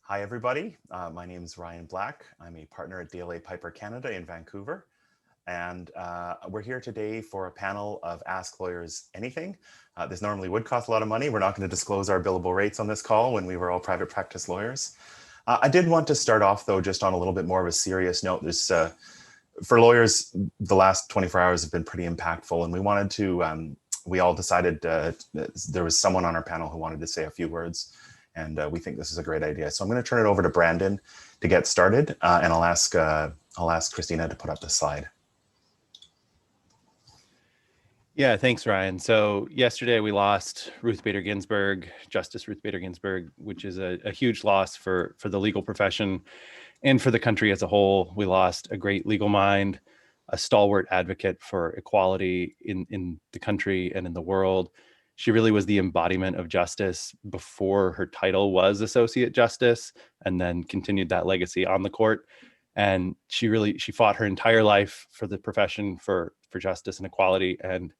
Hi, everybody. My name is Ryan Black. I'm a partner at DLA Piper Canada in Vancouver. And we're here today for a panel of Ask Lawyers Anything. This normally would cost a lot of money. We're not going to disclose our billable rates on this call when we were all private practice lawyers. I did want to start off, though, just on a little bit more of a serious note. For lawyers, the last 24 hours have been pretty impactful, and we wanted to, we all decided there was someone on our panel who wanted to say a few words. And we think this is a great idea. So I'm going to turn it over to Brandon to get started, and I'll ask Christina to put up the slide. Yeah, thanks, Ryan. So yesterday we lost Ruth Bader Ginsburg, Justice Ruth Bader Ginsburg, which is a huge loss for the legal profession and for the country as a whole. We lost a great legal mind, a stalwart advocate for equality in the country and in the world. She really was the embodiment of justice before her title was Associate Justice, and then continued that legacy on the court. And she fought her entire life for the profession, for justice and equality. And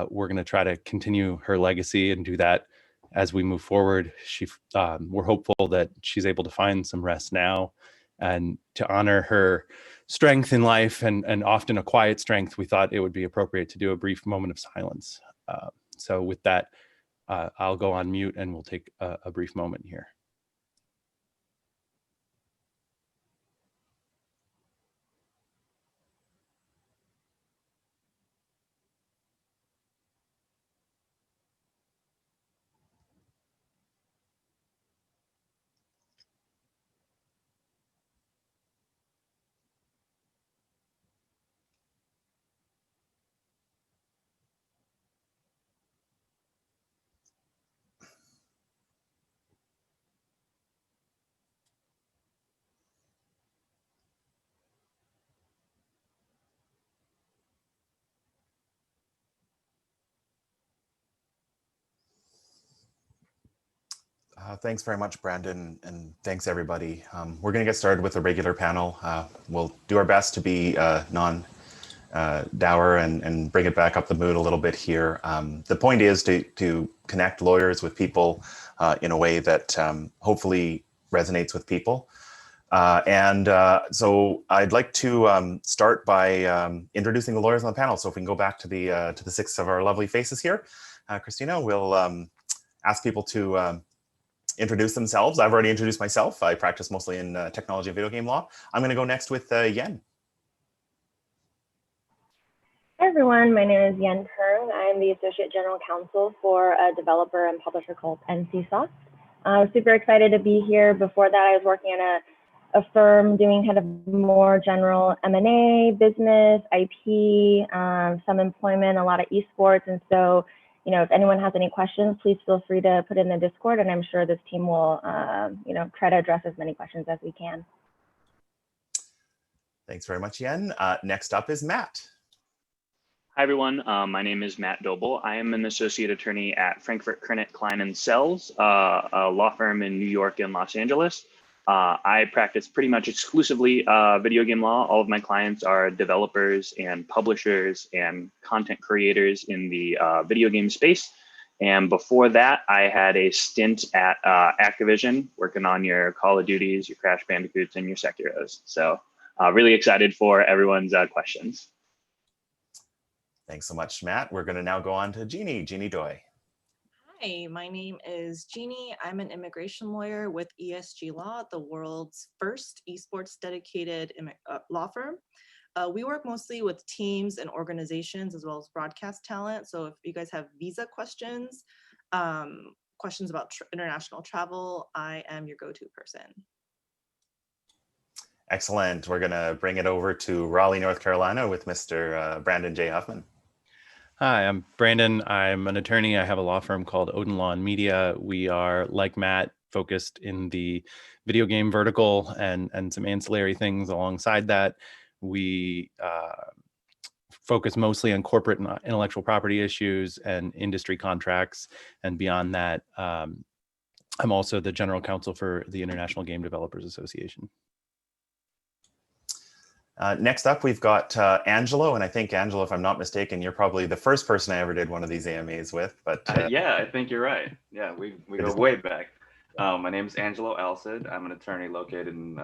we're going to try to continue her legacy and do that as we move forward. We're hopeful that she's able to find some rest now, and to honor her strength in life and often a quiet strength, we thought it would be appropriate to do a brief moment of silence. So with that, I'll go on mute and we'll take a brief moment here. Thanks very much, Brandon, and thanks, everybody. We're going to get started with a regular panel. We'll do our best to be dour and bring it back up the mood a little bit here. The point is to connect lawyers with people in a way that hopefully resonates with people. So I'd like to start by introducing the lawyers on the panel. So if we can go back to the 6 of our lovely faces here, Christina, we'll ask people to introduce themselves. I've already introduced myself. I practice mostly in technology and video game law. I'm going to go next with Yen. Hi, everyone. My name is Yen Kern. I'm the Associate General Counsel for a developer and publisher called NCSoft. I'm super excited to be here. Before that, I was working at a firm doing kind of more general M&A, business, IP, some employment, a lot of esports. And so, you know, if anyone has any questions, please feel free to put in the Discord, and I'm sure this team will, try to address as many questions as we can. Thanks very much, Yen. Next up is Matt. Hi, everyone. My name is Matt Doble. I am an associate attorney at Frankfurt, Krenet, Klein & Sells, a law firm in New York and Los Angeles. I practice pretty much exclusively video game law. All of my clients are developers and publishers and content creators in the video game space. And before that, I had a stint at Activision, working on your Call of Duties, your Crash Bandicoots, and your Sekiros. So really excited for everyone's questions. Thanks so much, Matt. We're going to now go on to Jeannie Doi. Hi, my name is Jeannie. I'm an immigration lawyer with ESG Law, the world's first esports dedicated law firm. We work mostly with teams and organizations as well as broadcast talent. So if you guys have visa questions, questions about international travel, I am your go-to person. Excellent. We're going to bring it over to Raleigh, North Carolina with Mr. Brandon J. Huffman. Hi, I'm Brandon. I'm an attorney. I have a law firm called Odin Law and Media. We are, like Matt, focused in the video game vertical and some ancillary things alongside that. We focus mostly on corporate and intellectual property issues and industry contracts. And beyond that, I'm also the general counsel for the International Game Developers Association. Next up, we've got Angelo, and I think, Angelo, if I'm not mistaken, you're probably the first person I ever did one of these AMAs with. But yeah, I think you're right. Yeah, we go way back. My name is Angelo Alcid. I'm an attorney located in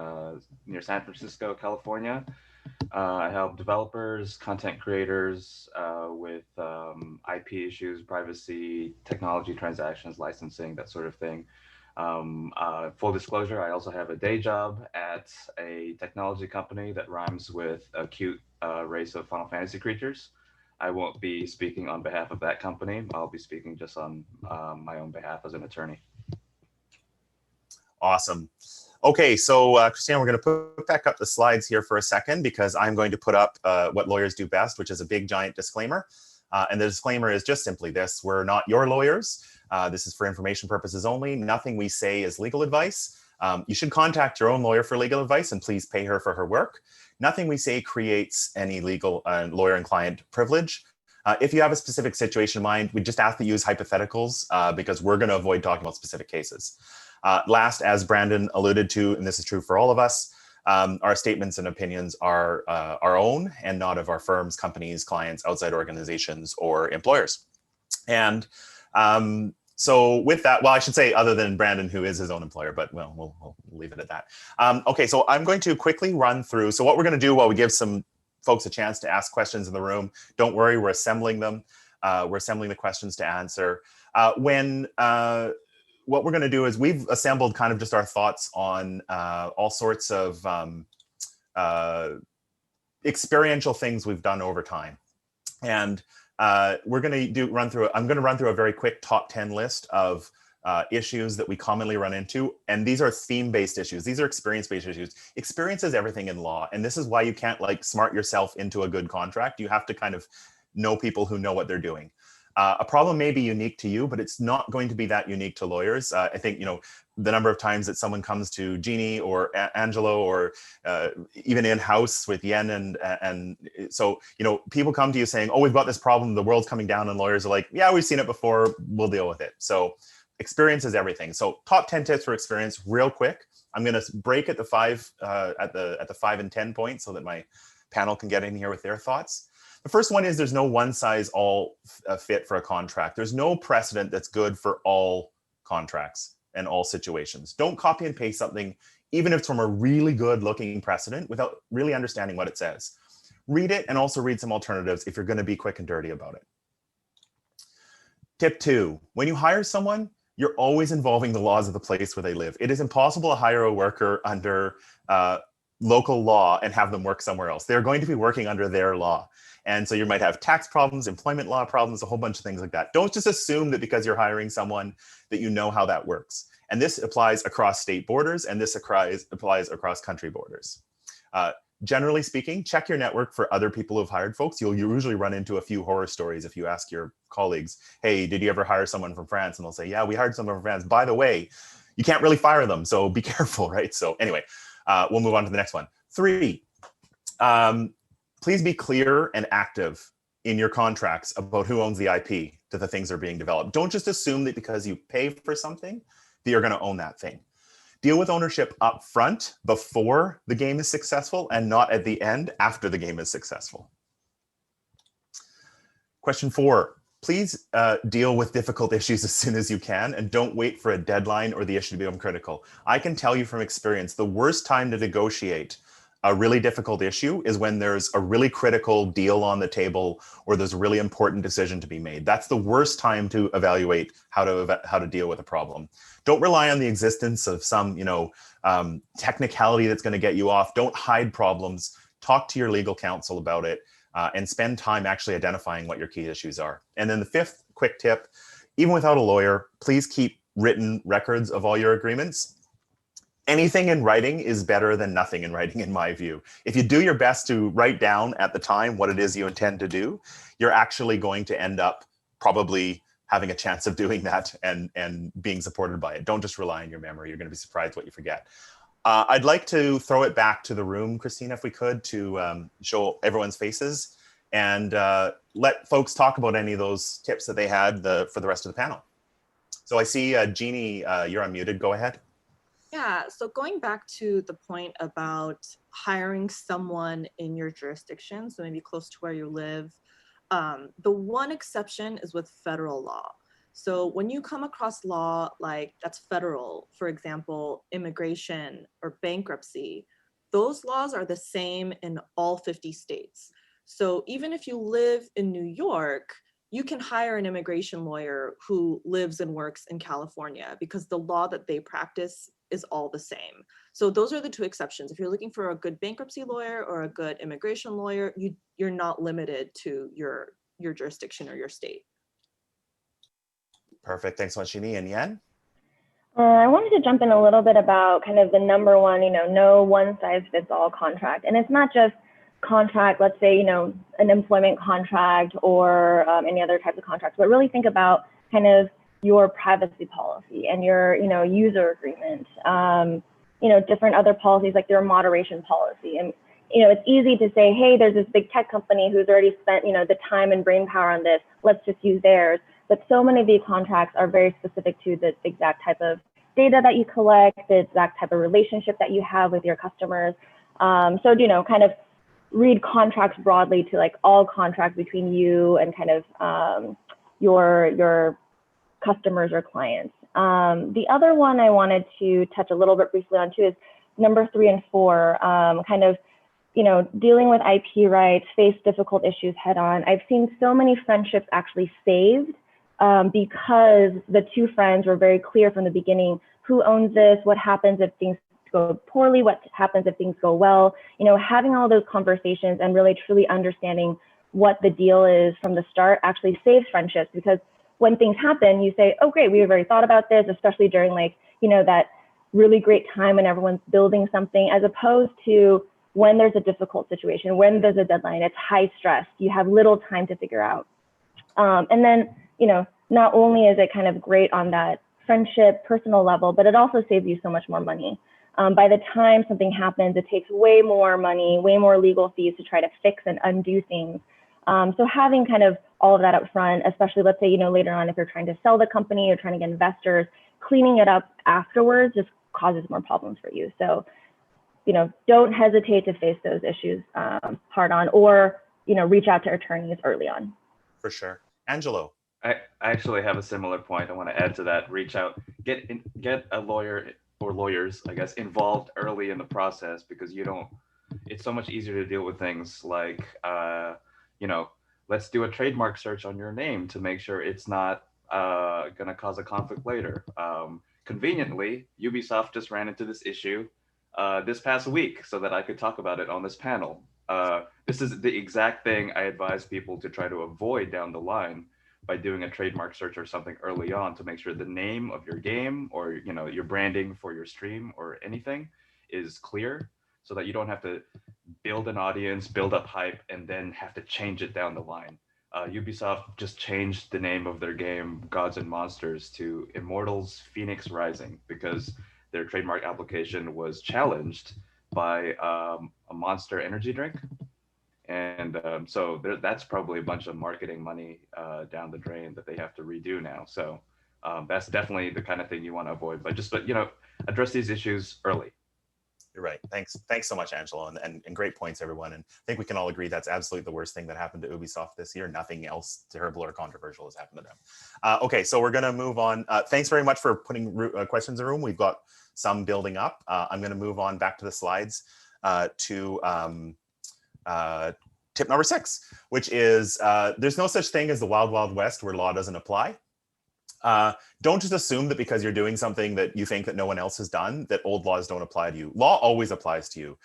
near San Francisco, California. I help developers, content creators with IP issues, privacy, technology transactions, licensing, that sort of thing. Full disclosure, I also have a day job at a technology company that rhymes with a cute race of Final Fantasy creatures. I won't be speaking on behalf of that company. I'll be speaking just on my own behalf as an attorney. Awesome. Okay, so Christina, we're going to put back up the slides here for a second because I'm going to put up what lawyers do best, which is a big giant disclaimer. And the disclaimer is just simply this: we're not your lawyers. This is for information purposes only. Nothing we say is legal advice. You should contact your own lawyer for legal advice, and please pay her for her work. Nothing we say creates any legal lawyer and client privilege. If you have a specific situation in mind, we just ask that you use hypotheticals because we're going to avoid talking about specific cases. Last, as Brandon alluded to, and this is true for all of us, our statements and opinions are our own and not of our firms, companies, clients, outside organizations, or employers. And so with that, well, I should say other than Brandon, who is his own employer, but well, we'll leave it at that. Okay, so I'm going to quickly run through. So what we're going to do while we give some folks a chance to ask questions in the room, don't worry, we're assembling them. We're assembling the questions to answer. What we're going to do is we've assembled kind of just our thoughts on all sorts of experiential things we've done over time. And we're going to run through a very quick top 10 list of issues that we commonly run into. And these are theme-based issues. These are experience-based issues. Experience is everything in law. And this is why you can't like smart yourself into a good contract. You have to kind of know people who know what they're doing. A problem may be unique to you, but it's not going to be that unique to lawyers. I think, you know, the number of times that someone comes to Jeannie or Angelo or even in-house with Yen and so, you know, people come to you saying, oh, we've got this problem, the world's coming down, and lawyers are like, yeah, we've seen it before, we'll deal with it. So experience is everything. So top 10 tips for experience real quick. I'm going to break at the 5 and 10 points so that my panel can get in here with their thoughts. The first one is there's no one size all fit for a contract. There's no precedent that's good for all contracts and all situations. Don't copy and paste something, even if it's from a really good looking precedent, without really understanding what it says. Read it and also read some alternatives if you're going to be quick and dirty about it. Tip 2, when you hire someone, you're always involving the laws of the place where they live. It is impossible to hire a worker under local law and have them work somewhere else. They're going to be working under their law. And so you might have tax problems, employment law problems, a whole bunch of things like that. Don't just assume that because you're hiring someone that you know how that works. And this applies across state borders, and this applies across country borders. Generally speaking, check your network for other people who've hired folks. You'll usually run into a few horror stories if you ask your colleagues, hey, did you ever hire someone from France? And they'll say, yeah, we hired someone from France. By the way, you can't really fire them, so be careful, right? So anyway, we'll move on to the next one. 3, please be clear and active in your contracts about who owns the IP that the things are being developed. Don't just assume that because you pay for something that you're going to own that thing. Deal with ownership up front before the game is successful and not at the end after the game is successful. Question 4, please deal with difficult issues as soon as you can and don't wait for a deadline or the issue to become critical. I can tell you from experience, the worst time to negotiate a really difficult issue is when there's a really critical deal on the table or there's a really important decision to be made. That's the worst time to evaluate how to deal with a problem. Don't rely on the existence of some, you know, technicality that's going to get you off. Don't hide problems. Talk to your legal counsel about it and spend time actually identifying what your key issues are. And then the 5th quick tip, even without a lawyer, please keep written records of all your agreements. Anything in writing is better than nothing in writing, in my view. If you do your best to write down at the time what it is you intend to do, you're actually going to end up probably having a chance of doing that and being supported by it. Don't just rely on your memory. You're going to be surprised what you forget. I'd like to throw it back to the room, Christina, if we could, to show everyone's faces and let folks talk about any of those tips that they had for the rest of the panel. So I see Jeannie, you're unmuted. Go ahead. Yeah, so going back to the point about hiring someone in your jurisdiction, so maybe close to where you live, the one exception is with federal law. So when you come across law like that's federal, for example, immigration or bankruptcy, those laws are the same in all 50 states. So even if you live in New York, you can hire an immigration lawyer who lives and works in California because the law that they practice is all the same. So those are the two exceptions. If you're looking for a good bankruptcy lawyer or a good immigration lawyer, you're not limited to your jurisdiction or your state. Perfect. Thanks so much, Jeannie. And Yan? I wanted to jump in a little bit about kind of the number one, no one size fits all contract. And it's not just contract, let's say, an employment contract or any other types of contracts, but really think about kind of your privacy policy and your, user agreement, different other policies like your moderation policy. And, it's easy to say, hey, there's this big tech company who's already spent, the time and brain power on this, let's just use theirs. But so many of these contracts are very specific to the exact type of data that you collect, the exact type of relationship that you have with your customers. So, kind of read contracts broadly to like all contracts between you and kind of your customers or clients. The other one I wanted to touch a little bit briefly on too is number 3 and 4, kind of, dealing with IP rights, face difficult issues head on. I've seen so many friendships actually saved because the two friends were very clear from the beginning, who owns this, what happens if things go poorly, what happens if things go well, having all those conversations and really truly understanding what the deal is from the start actually saves friendships, because when things happen, you say, oh, great, we've already thought about this, especially during like, that really great time when everyone's building something, as opposed to when there's a difficult situation, when there's a deadline, it's high stress, you have little time to figure out. And then, not only is it kind of great on that friendship, personal level, but it also saves you so much more money. By the time something happens, it takes way more money, way more legal fees to try to fix and undo things. So having kind of all of that up front, especially let's say, later on, if you're trying to sell the company or trying to get investors, cleaning it up afterwards just causes more problems for you. So, don't hesitate to face those issues hard on, or, reach out to attorneys early on. For sure. Angelo? I actually have a similar point. I want to add to that. Reach out, get a lawyer or lawyers, I guess, involved early in the process, because it's so much easier to deal with things like, let's do a trademark search on your name to make sure it's not going to cause a conflict later. Conveniently, Ubisoft just ran into this issue this past week so that I could talk about it on this panel. This is the exact thing I advise people to try to avoid down the line by doing a trademark search or something early on, to make sure the name of your game or your branding for your stream or anything is clear, so that you don't have to build an audience, build up hype, and then have to change it down the line. Ubisoft just changed the name of their game, Gods and Monsters, to Immortals Phoenix Rising, because their trademark application was challenged by a Monster energy drink. And so that's probably a bunch of marketing money down the drain that they have to redo now. So that's definitely the kind of thing you want to avoid. But address these issues early. You're right. Thanks so much, Angelo, and great points, everyone. And I think we can all agree that's absolutely the worst thing that happened to Ubisoft this year. Nothing else terrible or controversial has happened to them. Okay, so we're going to move on. Thanks very much for putting questions in the room. We've got some building up. I'm going to move on back to the slides to tip number 6, which is there's no such thing as the wild, wild west where law doesn't apply. Don't just assume that because you're doing something that you think that no one else has done, that old laws don't apply to you. Law always applies to you.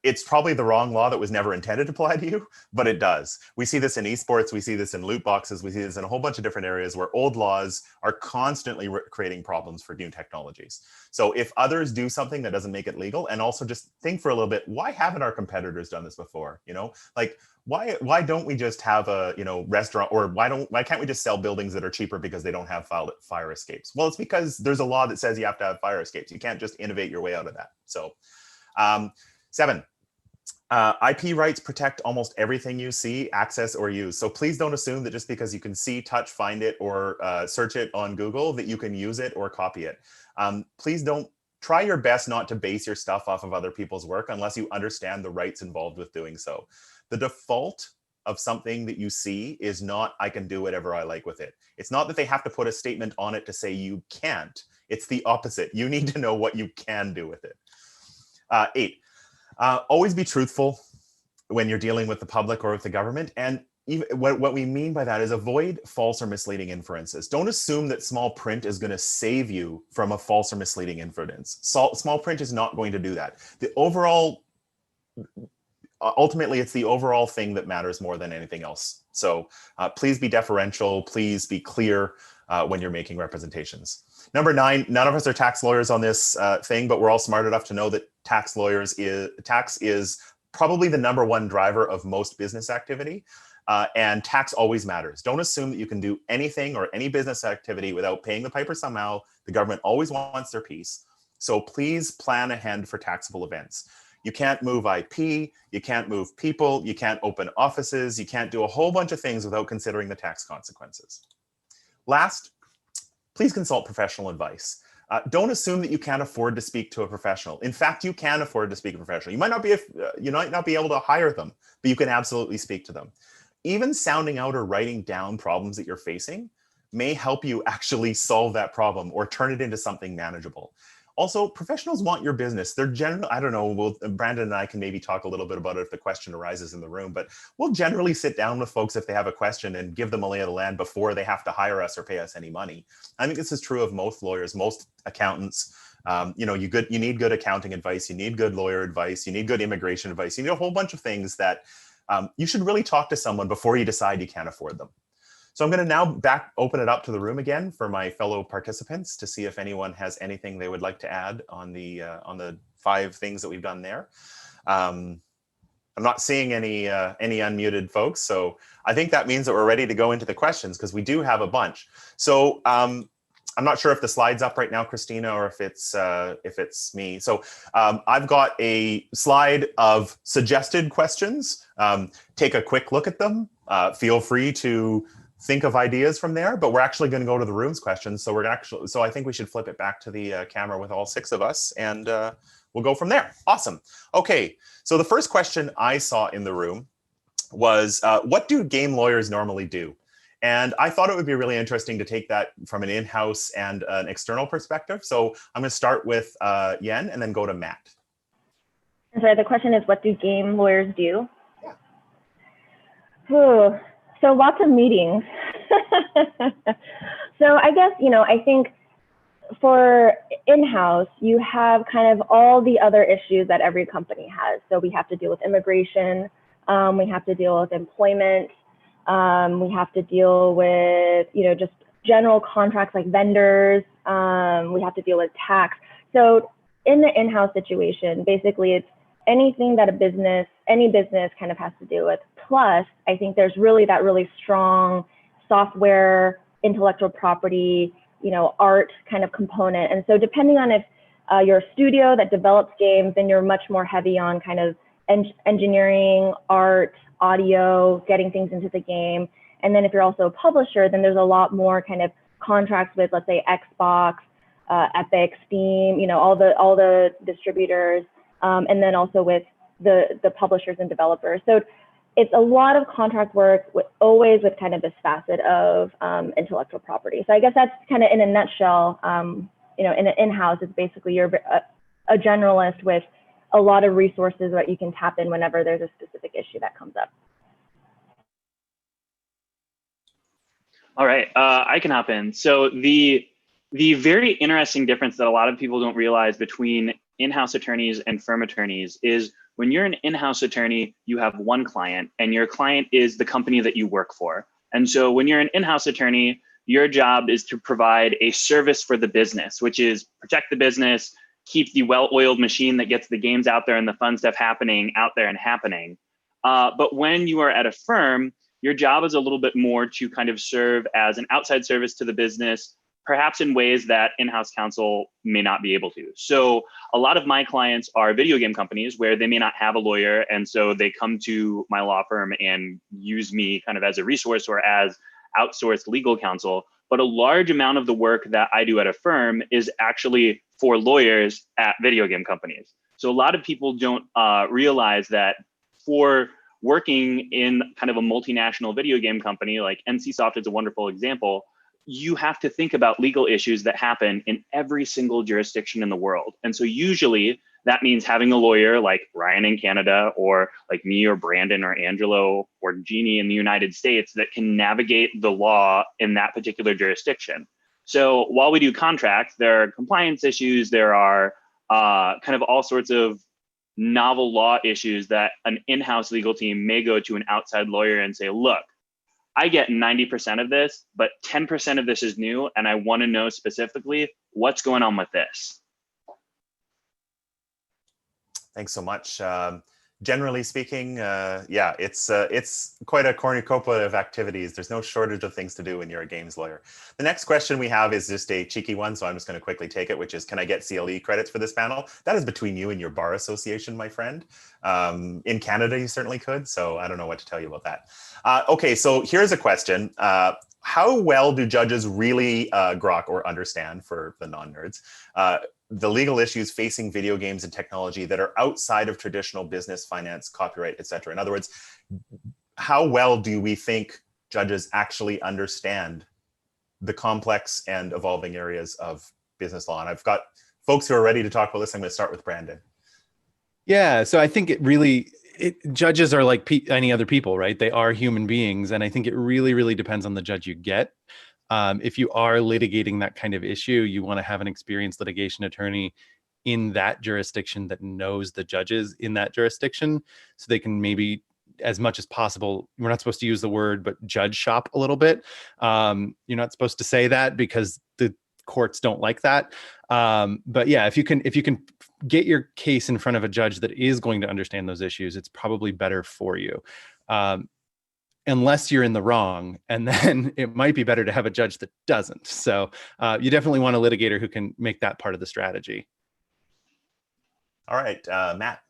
It's probably the wrong law that was never intended to apply to you, but it does. We see this in esports, we see this in loot boxes, we see this in a whole bunch of different areas where old laws are constantly creating problems for new technologies. So if others do something that doesn't make it legal, and also just think for a little bit, why haven't our competitors done this before? Like, why don't we just have a restaurant, or why can't we just sell buildings that are cheaper because they don't have fire escapes? Well, it's because there's a law that says you have to have fire escapes. You can't just innovate your way out of that. So 7, IP rights protect almost everything you see, access, or use. So please don't assume that just because you can see, touch, find it, or search it on Google that you can use it or copy it. Please don't try your best not to base your stuff off of other people's work unless you understand the rights involved with doing so. The default of something that you see is not, I can do whatever I like with it. It's not that they have to put a statement on it to say you can't. It's the opposite. You need to know what you can do with it. 8, always be truthful when you're dealing with the public or with the government. And even what we mean by that is avoid false or misleading inferences. Don't assume that small print is going to save you from a false or misleading inference. Small print is not going to do that. The overall, ultimately, it's the overall thing that matters more than anything else. So please be deferential. Please be clear when you're making representations. Number 9, none of us are tax lawyers on this thing, but we're all smart enough to know that tax is probably the #1 driver of most business activity. And tax always matters. Don't assume that you can do anything or any business activity without paying the piper somehow. The government always wants their piece. So please plan ahead for taxable events. You can't move IP, you can't move people, you can't open offices, you can't do a whole bunch of things without considering the tax consequences. Last, please consult professional advice. Don't assume that you can't afford to speak to a professional. In fact, you can afford to speak to a professional. You might not be able to hire them, but you can absolutely speak to them. Even sounding out or writing down problems that you're facing may help you actually solve that problem or turn it into something manageable. Also, professionals want your business. They're generally, I don't know, Brandon and I can maybe talk a little bit about it if the question arises in the room, but we'll generally sit down with folks if they have a question and give them a lay of the land before they have to hire us or pay us any money. I think this is true of most lawyers, most accountants. You need good accounting advice, you need good lawyer advice, you need good immigration advice, you need a whole bunch of things that you should really talk to someone before you decide you can't afford them. So I'm going to now open it up to the room again for my fellow participants to see if anyone has anything they would like to add on the 5 things that we've done there. I'm not seeing any unmuted folks, so I think that means that we're ready to go into the questions because we do have a bunch. So I'm not sure if the slide's up right now, Christina, or if it's me. So I've got a slide of suggested questions. Take a quick look at them. Feel free to think of ideas from there, but we're actually going to go to the room's questions. So I think we should flip it back to the camera with all 6 of us, and we'll go from there. Awesome. Okay. So the first question I saw in the room was, what do game lawyers normally do? And I thought it would be really interesting to take that from an in-house and an external perspective. So I'm going to start with Yen and then go to Matt. So the question is, what do game lawyers do? Yeah. Ooh, so lots of meetings. So I guess, I think for in-house, you have kind of all the other issues that every company has. So we have to deal with immigration, we have to deal with employment, we have to deal with, just general contracts like vendors. We have to deal with tax. So in the in-house situation, basically it's anything that any business kind of has to deal with. Plus, I think there's really that really strong software, intellectual property, art kind of component. And so depending on if you're a studio that develops games, then you're much more heavy on kind of engineering, art, audio, getting things into the game. And then if you're also a publisher, then there's a lot more kind of contracts with, let's say, Xbox, Epic, Steam, all the distributors, and then also with the publishers and developers. So it's a lot of contract work, always with kind of this facet of intellectual property. So I guess that's kind of in a nutshell, in an in-house, it's basically you're a generalist with a lot of resources that you can tap in whenever there's a specific issue that comes up. All right, I can hop in. So the very interesting difference that a lot of people don't realize between in-house attorneys and firm attorneys is when you're an in-house attorney, you have one client and your client is the company that you work for. And so when you're an in-house attorney, your job is to provide a service for the business, which is protect the business, keep the well-oiled machine that gets the games out there and the fun stuff happening out there and happening. But when you are at a firm, your job is a little bit more to kind of serve as an outside service to the business, perhaps in ways that in-house counsel may not be able to. So a lot of my clients are video game companies where they may not have a lawyer. And so they come to my law firm and use me kind of as a resource or as outsourced legal counsel. But a large amount of the work that I do at a firm is actually for lawyers at video game companies. So a lot of people don't realize that for working in kind of a multinational video game company, like NCSoft is a wonderful example, you have to think about legal issues that happen in every single jurisdiction in the world. And so usually that means having a lawyer like Ryan in Canada, or like me or Brandon or Angelo or Jeannie in the United States that can navigate the law in that particular jurisdiction. So while we do contracts, there are compliance issues, there are kind of all sorts of novel law issues that an in-house legal team may go to an outside lawyer and say, look, I get 90% of this, but 10% of this is new, and I want to know specifically what's going on with this. Thanks so much. Generally speaking, yeah, it's quite a cornucopia of activities. There's no shortage of things to do when you're a games lawyer. The next question we have is just a cheeky one, so I'm just going to quickly take it, which is, can I get CLE credits for this panel? That is between you and your bar association, my friend. In Canada, you certainly could, so I don't know what to tell you about that. Okay, so here's a question. How well do judges really grok or understand, for the non-nerds, the legal issues facing video games and technology that are outside of traditional business, finance, copyright, etc.? In other words, how well do we think judges actually understand the complex and evolving areas of business law? And I've got folks who are ready to talk about this. I'm going to start with Brandon. Yeah, so I think judges are like any other people, right? They are human beings. And I think it really, really depends on the judge you get. If you are litigating that kind of issue, you want to have an experienced litigation attorney in that jurisdiction that knows the judges in that jurisdiction, so they can maybe, as much as possible, we're not supposed to use the word, but judge shop a little bit. You're not supposed to say that because the courts don't like that. But yeah, if you can get your case in front of a judge that is going to understand those issues, it's probably better for you. Unless you're in the wrong, and then it might be better to have a judge that doesn't. So you definitely want a litigator who can make that part of the strategy. All right, Matt.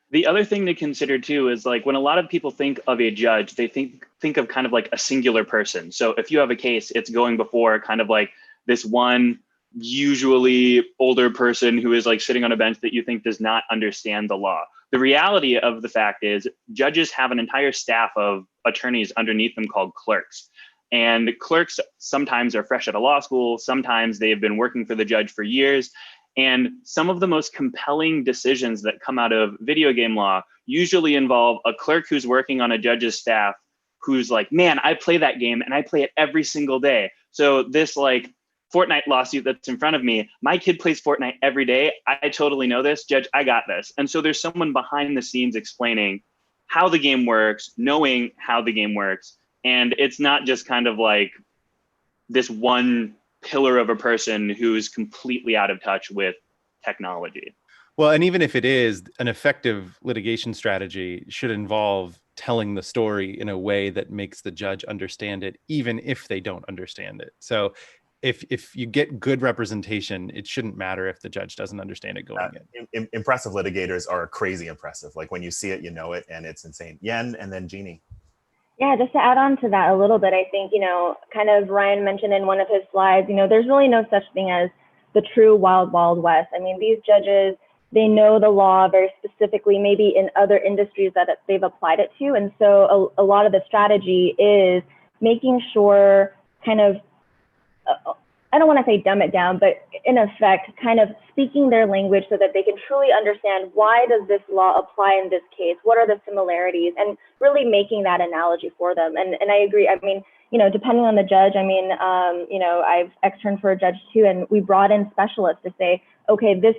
The other thing to consider too is, like, when a lot of people think of a judge, they think of kind of like a singular person. So if you have a case, it's going before kind of like this one usually older person who is like sitting on a bench that you think does not understand the law. The reality of the fact is judges have an entire staff of attorneys underneath them called clerks. And clerks sometimes are fresh out of law school. Sometimes they have been working for the judge for years. And some of the most compelling decisions that come out of video game law usually involve a clerk who's working on a judge's staff who's like, man, I play that game and I play it every single day. So this like Fortnite lawsuit that's in front of me, my kid plays Fortnite every day. I totally know this, judge, I got this. And so there's someone behind the scenes explaining how the game works, knowing how the game works. And it's not just kind of like this one pillar of a person who's completely out of touch with technology. Well, and even if it is, an effective litigation strategy should involve telling the story in a way that makes the judge understand it, even if they don't understand it. So if you get good representation, it shouldn't matter if the judge doesn't understand it going in. Impressive litigators are crazy impressive. Like when you see it, you know it, and it's insane. Yen, and then Jeannie. Yeah, just to add on to that a little bit, I think, kind of Ryan mentioned in one of his slides, there's really no such thing as the true wild, wild west. I mean, these judges, they know the law very specifically, maybe in other industries that they've applied it to. And so a lot of the strategy is making sure kind of, I don't want to say dumb it down, but in effect, kind of speaking their language so that they can truly understand, why does this law apply in this case? What are the similarities? And really making that analogy for them. And I agree. I mean, depending on the judge, I mean, I've externed for a judge too, and we brought in specialists to say, okay, this,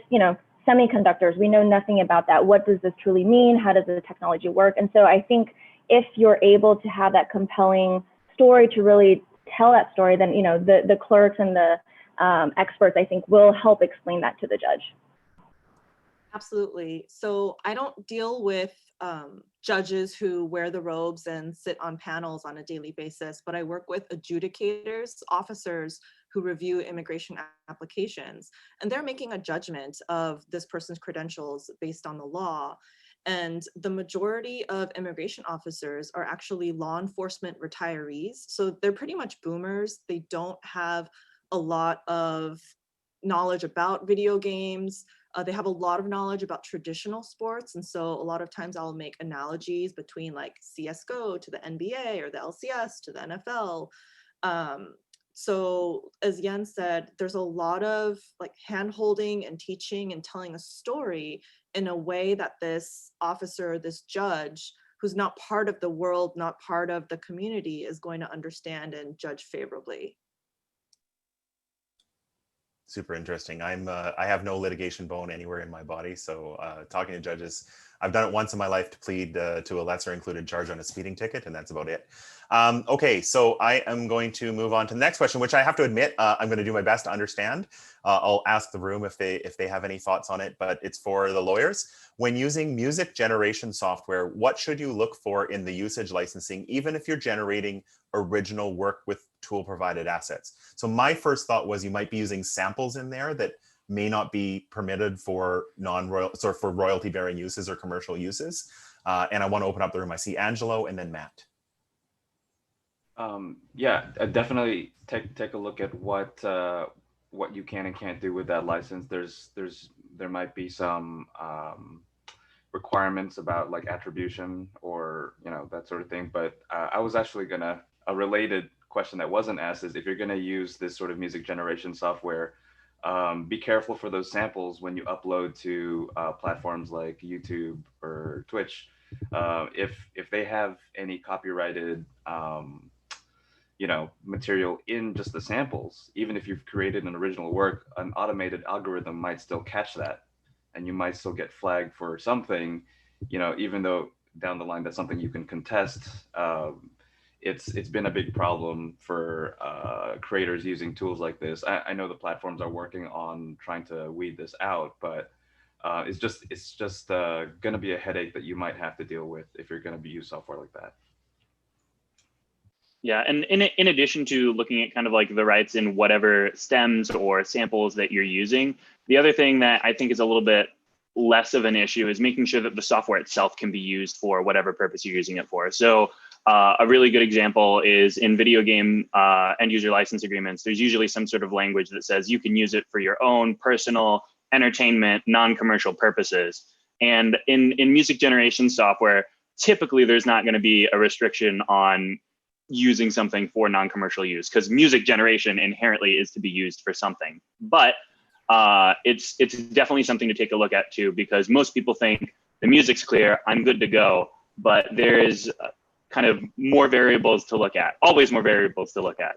semiconductors, we know nothing about that. What does this truly mean? How does the technology work? And so I think if you're able to have that compelling story to really tell that story, then the clerks and the experts, I think, will help explain that to the judge. Absolutely. So I don't deal with judges who wear the robes and sit on panels on a daily basis, but I work with adjudicators, officers who review immigration applications, and they're making a judgment of this person's credentials based on the law. And the majority of immigration officers are actually law enforcement retirees. So they're pretty much boomers. They don't have a lot of knowledge about video games. They have a lot of knowledge about traditional sports. And so a lot of times I'll make analogies between like CSGO to the NBA or the LCS to the NFL. So as Yen said, there's a lot of like hand-holding and teaching and telling a story in a way that this officer, this judge, who's not part of the world, not part of the community, is going to understand and judge favorably. Super interesting. I have no litigation bone anywhere in my body, so talking to judges, I've done it once in my life to plead to a lesser included charge on a speeding ticket, and that's about it. Okay, so I am going to move on to the next question, which I have to admit I'm going to do my best to understand. I'll ask the room if they have any thoughts on it, but it's for the lawyers. When using music generation software, what should you look for in the usage licensing, even if you're generating original work with tool provided assets? So my first thought was you might be using samples in there that may not be permitted for for royalty bearing uses or commercial uses. And I want to open up the room. I see Angelo and then Matt. Yeah, definitely take a look at what you can and can't do with that license. There might be some requirements about like attribution or that sort of thing. But I was actually a related question that wasn't asked is if you're gonna use this sort of music generation software, be careful for those samples when you upload to platforms like YouTube or Twitch. If they have any copyrighted material in just the samples, even if you've created an original work, an automated algorithm might still catch that, and you might still get flagged for something, even though down the line that's something you can contest. It's been a big problem for creators using tools like this. I know the platforms are working on trying to weed this out, but it's just going to be a headache that you might have to deal with if you're going to use software like that. Yeah, and in addition to looking at kind of like the rights in whatever stems or samples that you're using, the other thing that I think is a little bit less of an issue is making sure that the software itself can be used for whatever purpose you're using it for. So a really good example is in video game end user license agreements, there's usually some sort of language that says you can use it for your own personal entertainment, non-commercial purposes. And in music generation software, typically there's not going to be a restriction on using something for non-commercial use, because music generation inherently is to be used for something. But it's definitely something to take a look at too, because most people think the music's clear, I'm good to go, but there is kind of more variables to look at, always more variables to look at.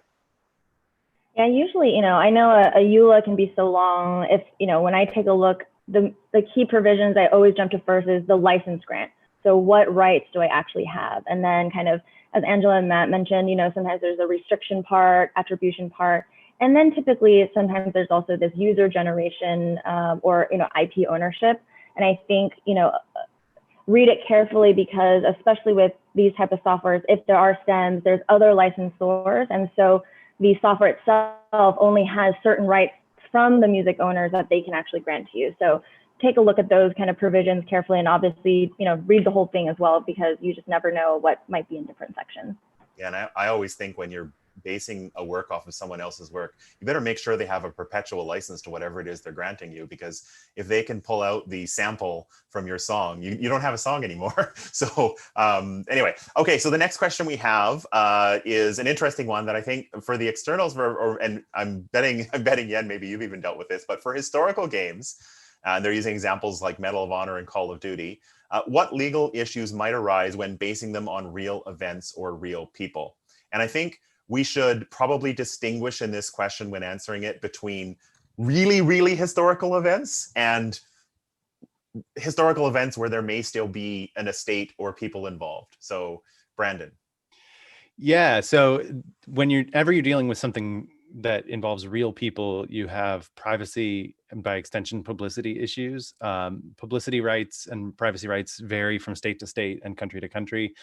Yeah, usually, I know a EULA can be so long. If, when I take a look, the key provisions I always jump to first is the license grant. So what rights do I actually have? And then kind of, as Angela and Matt mentioned, sometimes there's a restriction part, attribution part, and then typically sometimes there's also this user generation or, IP ownership. And I think, read it carefully, because especially with these type of softwares, if there are stems, there's other licensors. And so the software itself only has certain rights from the music owners that they can actually grant to you. So take a look at those kind of provisions carefully, and obviously, read the whole thing as well, because you just never know what might be in different sections. Yeah, and I always think when you're basing a work off of someone else's work, you better make sure they have a perpetual license to whatever it is they're granting you, because if they can pull out the sample from your song, you don't have a song anymore. So anyway, okay, so the next question we have is an interesting one that I think for the externals, and I'm betting Yen, maybe you've even dealt with this, but for historical games, they're using examples like Medal of Honor and Call of Duty. What legal issues might arise when basing them on real events or real people? And I think we should probably distinguish in this question when answering it between really, really historical events and historical events where there may still be an estate or people involved. So, Brandon. Yeah, so whenever you're dealing with something that involves real people, you have privacy and by extension publicity issues. Publicity rights and privacy rights vary from state to state and country to country.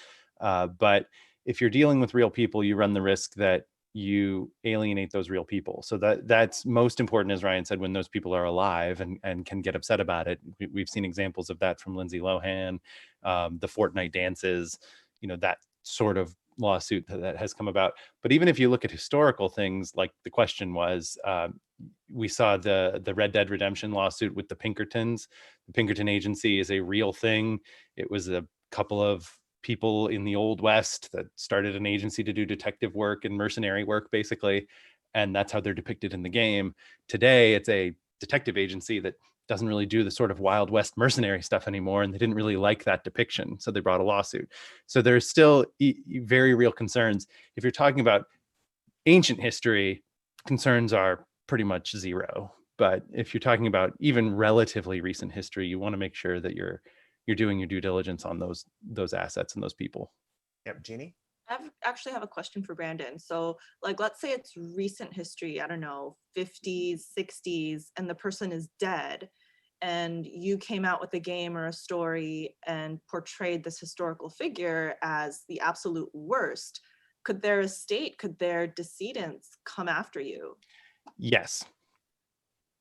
But if you're dealing with real people, you run the risk that you alienate those real people. So that's most important, as Ryan said, when those people are alive and can get upset about it. We've seen examples of that from Lindsay Lohan, the Fortnite dances, that sort of lawsuit that has come about. But even if you look at historical things, like the question was, we saw the Red Dead Redemption lawsuit with the Pinkertons. The Pinkerton agency is a real thing. It was a couple of people in the Old West that started an agency to do detective work and mercenary work, basically. And that's how they're depicted in the game. Today, it's a detective agency that doesn't really do the sort of Wild West mercenary stuff anymore. And they didn't really like that depiction. So they brought a lawsuit. So there's still very real concerns. If you're talking about ancient history, concerns are pretty much zero. But if you're talking about even relatively recent history, you want to make sure that you're doing your due diligence on those assets and those people. Yep, Jeannie? I actually have a question for Brandon. So like, let's say it's recent history, I don't know, 50s, 60s, and the person is dead, and you came out with a game or a story and portrayed this historical figure as the absolute worst. Could their estate, could their decedents come after you? Yes.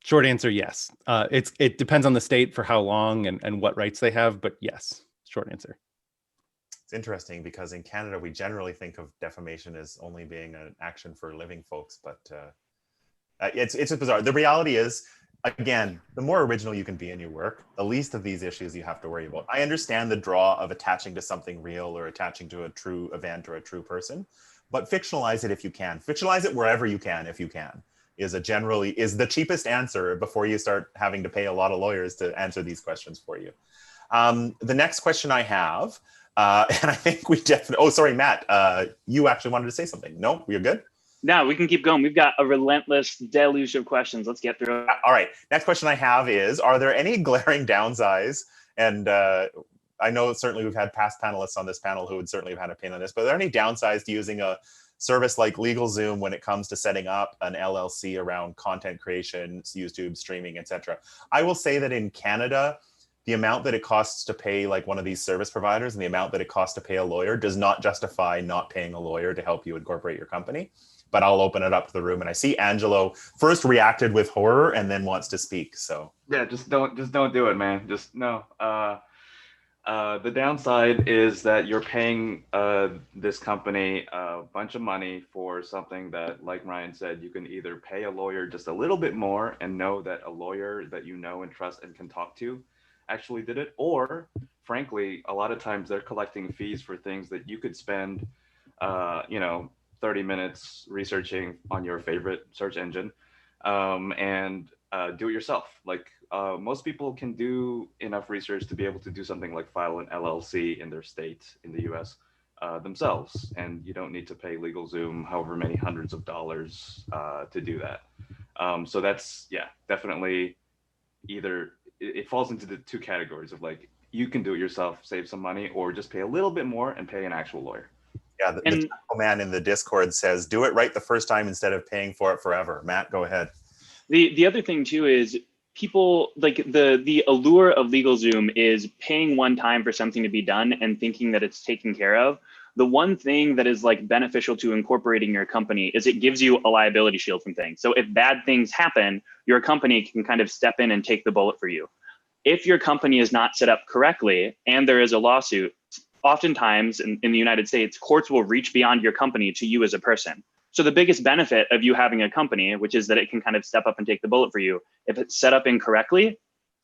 Short answer, yes. It depends on the state for how long and what rights they have, but yes, short answer. It's interesting because in Canada, we generally think of defamation as only being an action for living folks, but it's bizarre. The reality is, again, the more original you can be in your work, the least of these issues you have to worry about. I understand the draw of attaching to something real or attaching to a true event or a true person, but fictionalize it if you can. Fictionalize it wherever you can, if you can, is the cheapest answer before you start having to pay a lot of lawyers to answer these questions for you. The next question I have, and I think we definitely, oh, sorry, Matt, you actually wanted to say something. No, we're good? No, we can keep going. We've got a relentless deluge of questions. Let's get through it. All right, next question I have is, are there any glaring downsides? And I know certainly we've had past panelists on this panel who would certainly have had an opinion on this, but are there any downsides to using a service like LegalZoom when it comes to setting up an LLC around content creation, YouTube streaming, etc.? I will say that in Canada, the amount that it costs to pay like one of these service providers and the amount that it costs to pay a lawyer does not justify not paying a lawyer to help you incorporate your company. But I'll open it up to the room, and I see Angelo first reacted with horror and then wants to speak. So yeah, just don't do it, man. Just no. The downside is that you're paying this company a bunch of money for something that, like Ryan said, you can either pay a lawyer just a little bit more and know that a lawyer that you know and trust and can talk to actually did it, or frankly, a lot of times they're collecting fees for things that you could spend, 30 minutes researching on your favorite search engine and do it yourself. Like most people can do enough research to be able to do something like file an LLC in their state in the US themselves. And you don't need to pay LegalZoom however many hundreds of dollars to do that. So that's, yeah, definitely either it falls into the two categories of like, you can do it yourself, save some money, or just pay a little bit more and pay an actual lawyer. yeah, the man in the Discord says, do it right the first time instead of paying for it forever. Matt, go ahead. The other thing too is people like the allure of LegalZoom is paying one time for something to be done and thinking that it's taken care of. The one thing that is like beneficial to incorporating your company is it gives you a liability shield from things. So if bad things happen, your company can kind of step in and take the bullet for you. If your company is not set up correctly and there is a lawsuit, oftentimes in the United States, courts will reach beyond your company to you as a person. So the biggest benefit of you having a company, which is that it can kind of step up and take the bullet for you, if it's set up incorrectly,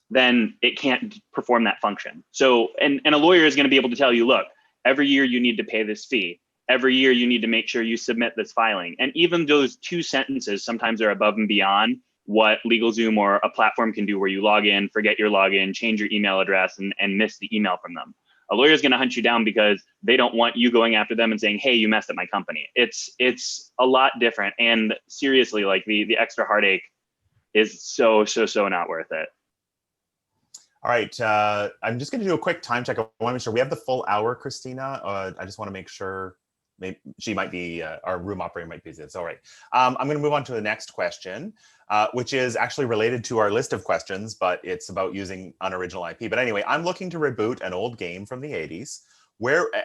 then it can't perform that function. So, and a lawyer is going to be able to tell you, look, every year you need to pay this fee. Every year you need to make sure you submit this filing. And even those two sentences sometimes are above and beyond what LegalZoom or a platform can do, where you log in, forget your login, change your email address, and miss the email from them. A lawyer is going to hunt you down because they don't want you going after them and saying, hey, you messed up my company. It's a lot different. And seriously, like the extra heartache is so not worth it. All right, I'm just going to do a quick time check. I want to make sure we have the full hour, Christina. I just want to make sure. Maybe she might be, our room operator might be busy. It's all right. I'm going to move on to the next question, which is actually related to our list of questions, but it's about using unoriginal IP. But anyway, I'm looking to reboot an old game from the 80s.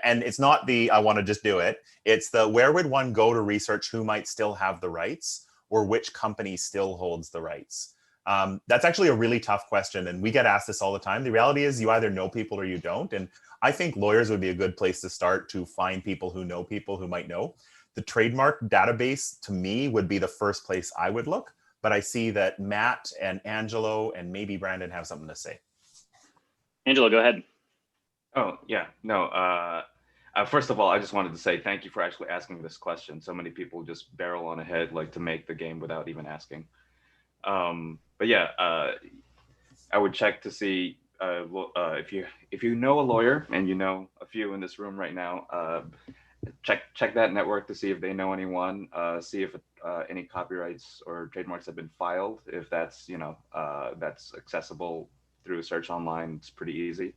And it's not the I want to just do it. It's the where would one go to research who might still have the rights or which company still holds the rights? That's actually a really tough question, and we get asked this all the time. The reality is you either know people or you don't, and I think lawyers would be a good place to start to find people who know people who might know. The trademark database, to me, would be the first place I would look. but I see that Matt and Angelo and maybe Brandon have something to say. Angelo, go ahead. Oh, yeah, no. First of all, I just wanted to say thank you for actually asking this question. So many people just barrel on ahead like to make the game without even asking. But yeah, I would check to see if you know a lawyer, and you know a few in this room right now. Check that network to see if they know anyone. See if any copyrights or trademarks have been filed. If that's that's accessible through search online, it's pretty easy.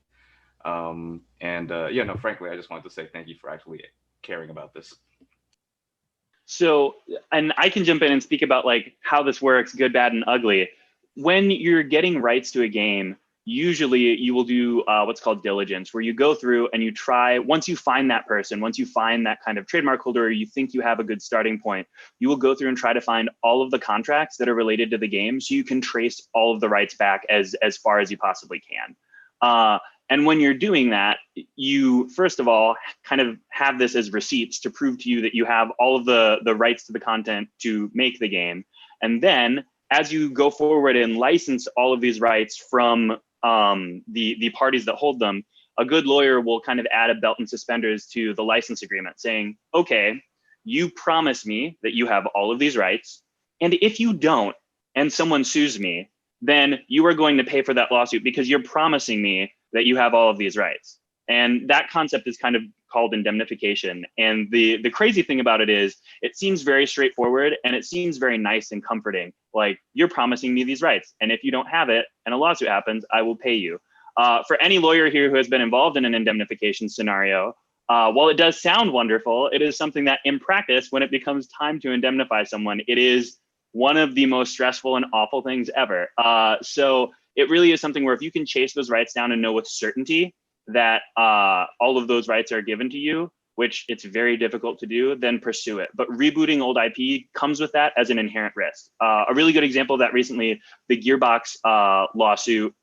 Yeah, no, frankly, I just wanted to say thank you for actually caring about this. So, and I can jump in and speak about like how this works, good, bad, and ugly. When you're getting rights to a game, usually you will do what's called diligence, where you go through and you try, once you find that person, once you find that kind of trademark holder, or you think you have a good starting point, you will go through and try to find all of the contracts that are related to the game, so you can trace all of the rights back as far as you possibly can. And when you're doing that, you, first of all, kind of have this as receipts to prove to you that you have all of the rights to the content to make the game. And then as you go forward and license all of these rights from the parties that hold them, a good lawyer will kind of add a belt and suspenders to the license agreement saying, okay, you promise me that you have all of these rights. And if you don't, and someone sues me, then you are going to pay for that lawsuit because you're promising me that you have all of these rights. And that concept is kind of called indemnification. And the crazy thing about it is, it seems very straightforward and it seems very nice and comforting. Like, you're promising me these rights, and if you don't have it and a lawsuit happens, I will pay you. For any lawyer here who has been involved in an indemnification scenario, while it does sound wonderful, it is something that in practice, when it becomes time to indemnify someone, it is one of the most stressful and awful things ever. So it really is something where if you can chase those rights down and know with certainty that all of those rights are given to you, which it's very difficult to do, then pursue it. But rebooting old IP comes with that as an inherent risk. A really good example of that recently, the Gearbox lawsuit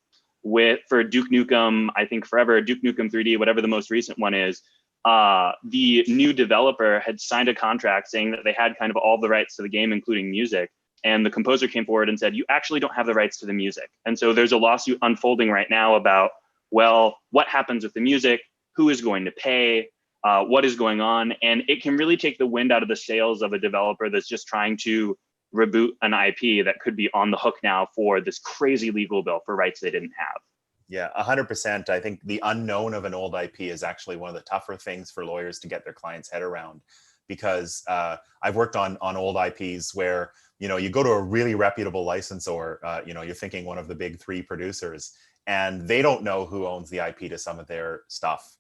for Duke Nukem, I think forever, Duke Nukem 3D, whatever the most recent one is, the new developer had signed a contract saying that they had kind of all the rights to the game, including music. And the composer came forward and said, you actually don't have the rights to the music. And so there's a lawsuit unfolding right now about, well, what happens with the music? Who is going to pay? What is going on? And it can really take the wind out of the sails of a developer that's just trying to reboot an IP that could be on the hook now for this crazy legal bill for rights they didn't have. Yeah, 100%. I think the unknown of an old IP is actually one of the tougher things for lawyers to get their clients' head around, because I've worked on old IPs where, you go to a really reputable licensor, you're thinking one of the big three producers, and they don't know who owns the IP to some of their stuff,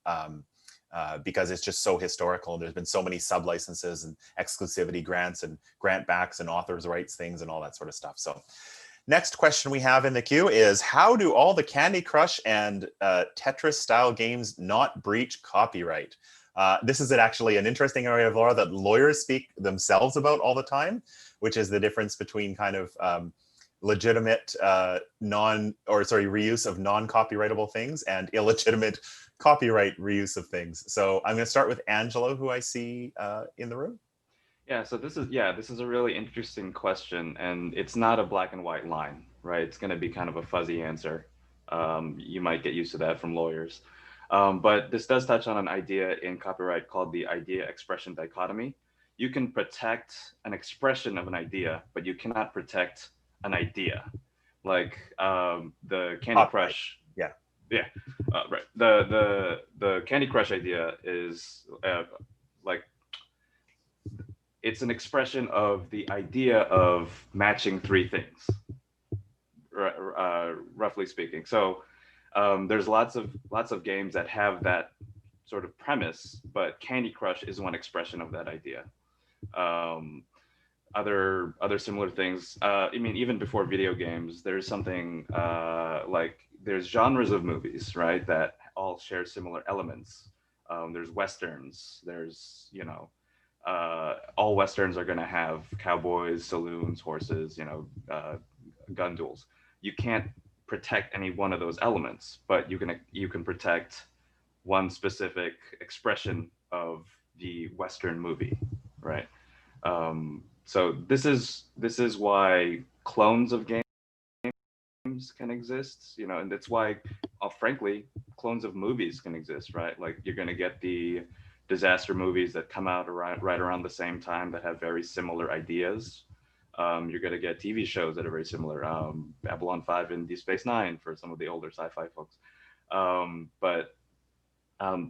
because it's just so historical. And there's been so many sub-licenses and exclusivity grants and grant backs and authors' rights things and all that sort of stuff. So next question we have in the queue is, how do all the Candy Crush and Tetris style games not breach copyright? This is actually an interesting area of law that lawyers speak themselves about all the time, which is the difference between kind of legitimate reuse of non-copyrightable things and illegitimate copyright reuse of things. So I'm going to start with Angelo, who I see in the room. Yeah, so this is a really interesting question, and it's not a black and white line, right? It's going to be kind of a fuzzy answer. You might get used to that from lawyers. But this does touch on an idea in copyright called the idea-expression dichotomy. You can protect an expression of an idea, but you cannot protect an idea. Like the Candy Crush. Yeah, right. The Candy Crush idea is like, it's an expression of the idea of matching three things, roughly speaking. So there's lots of games that have that sort of premise, but Candy Crush is one expression of that idea. Other similar things. I mean, even before video games, there's something like there's genres of movies, right, that all share similar elements. There's Westerns. There's, all Westerns are going to have cowboys, saloons, horses, gun duels. You can't protect any one of those elements, but you can protect one specific expression of the Western movie, right? So this is why clones of games can exist, you know, and that's why, frankly, clones of movies can exist, right? Like you're going to get the disaster movies that come out right around the same time that have very similar ideas. You're going to get TV shows that are very similar. Babylon 5 and Deep Space Nine for some of the older sci-fi folks.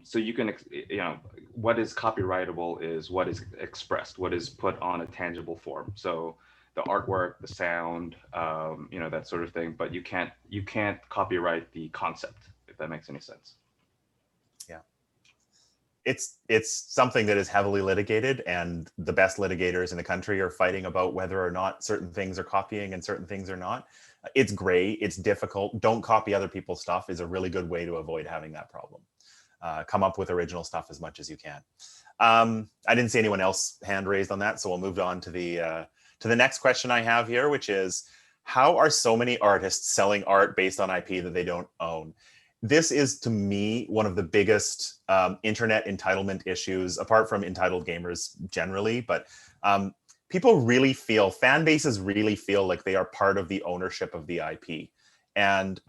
So you can, you know, what is copyrightable is what is expressed, what is put on a tangible form. So the artwork, the sound, you know, that sort of thing. But you can't copyright the concept, if that makes any sense. Yeah, it's something that is heavily litigated, and the best litigators in the country are fighting about whether or not certain things are copying and certain things are not. It's gray, it's difficult. Don't copy other people's stuff is a really good way to avoid having that problem. Come up with original stuff as much as you can. I didn't see anyone else hand raised on that, so we'll move on to the next question I have here, which is, how are so many artists selling art based on IP that they don't own? This is, to me, one of the biggest internet entitlement issues, apart from entitled gamers generally, but people really feel, fan bases really feel like they are part of the ownership of the IP. And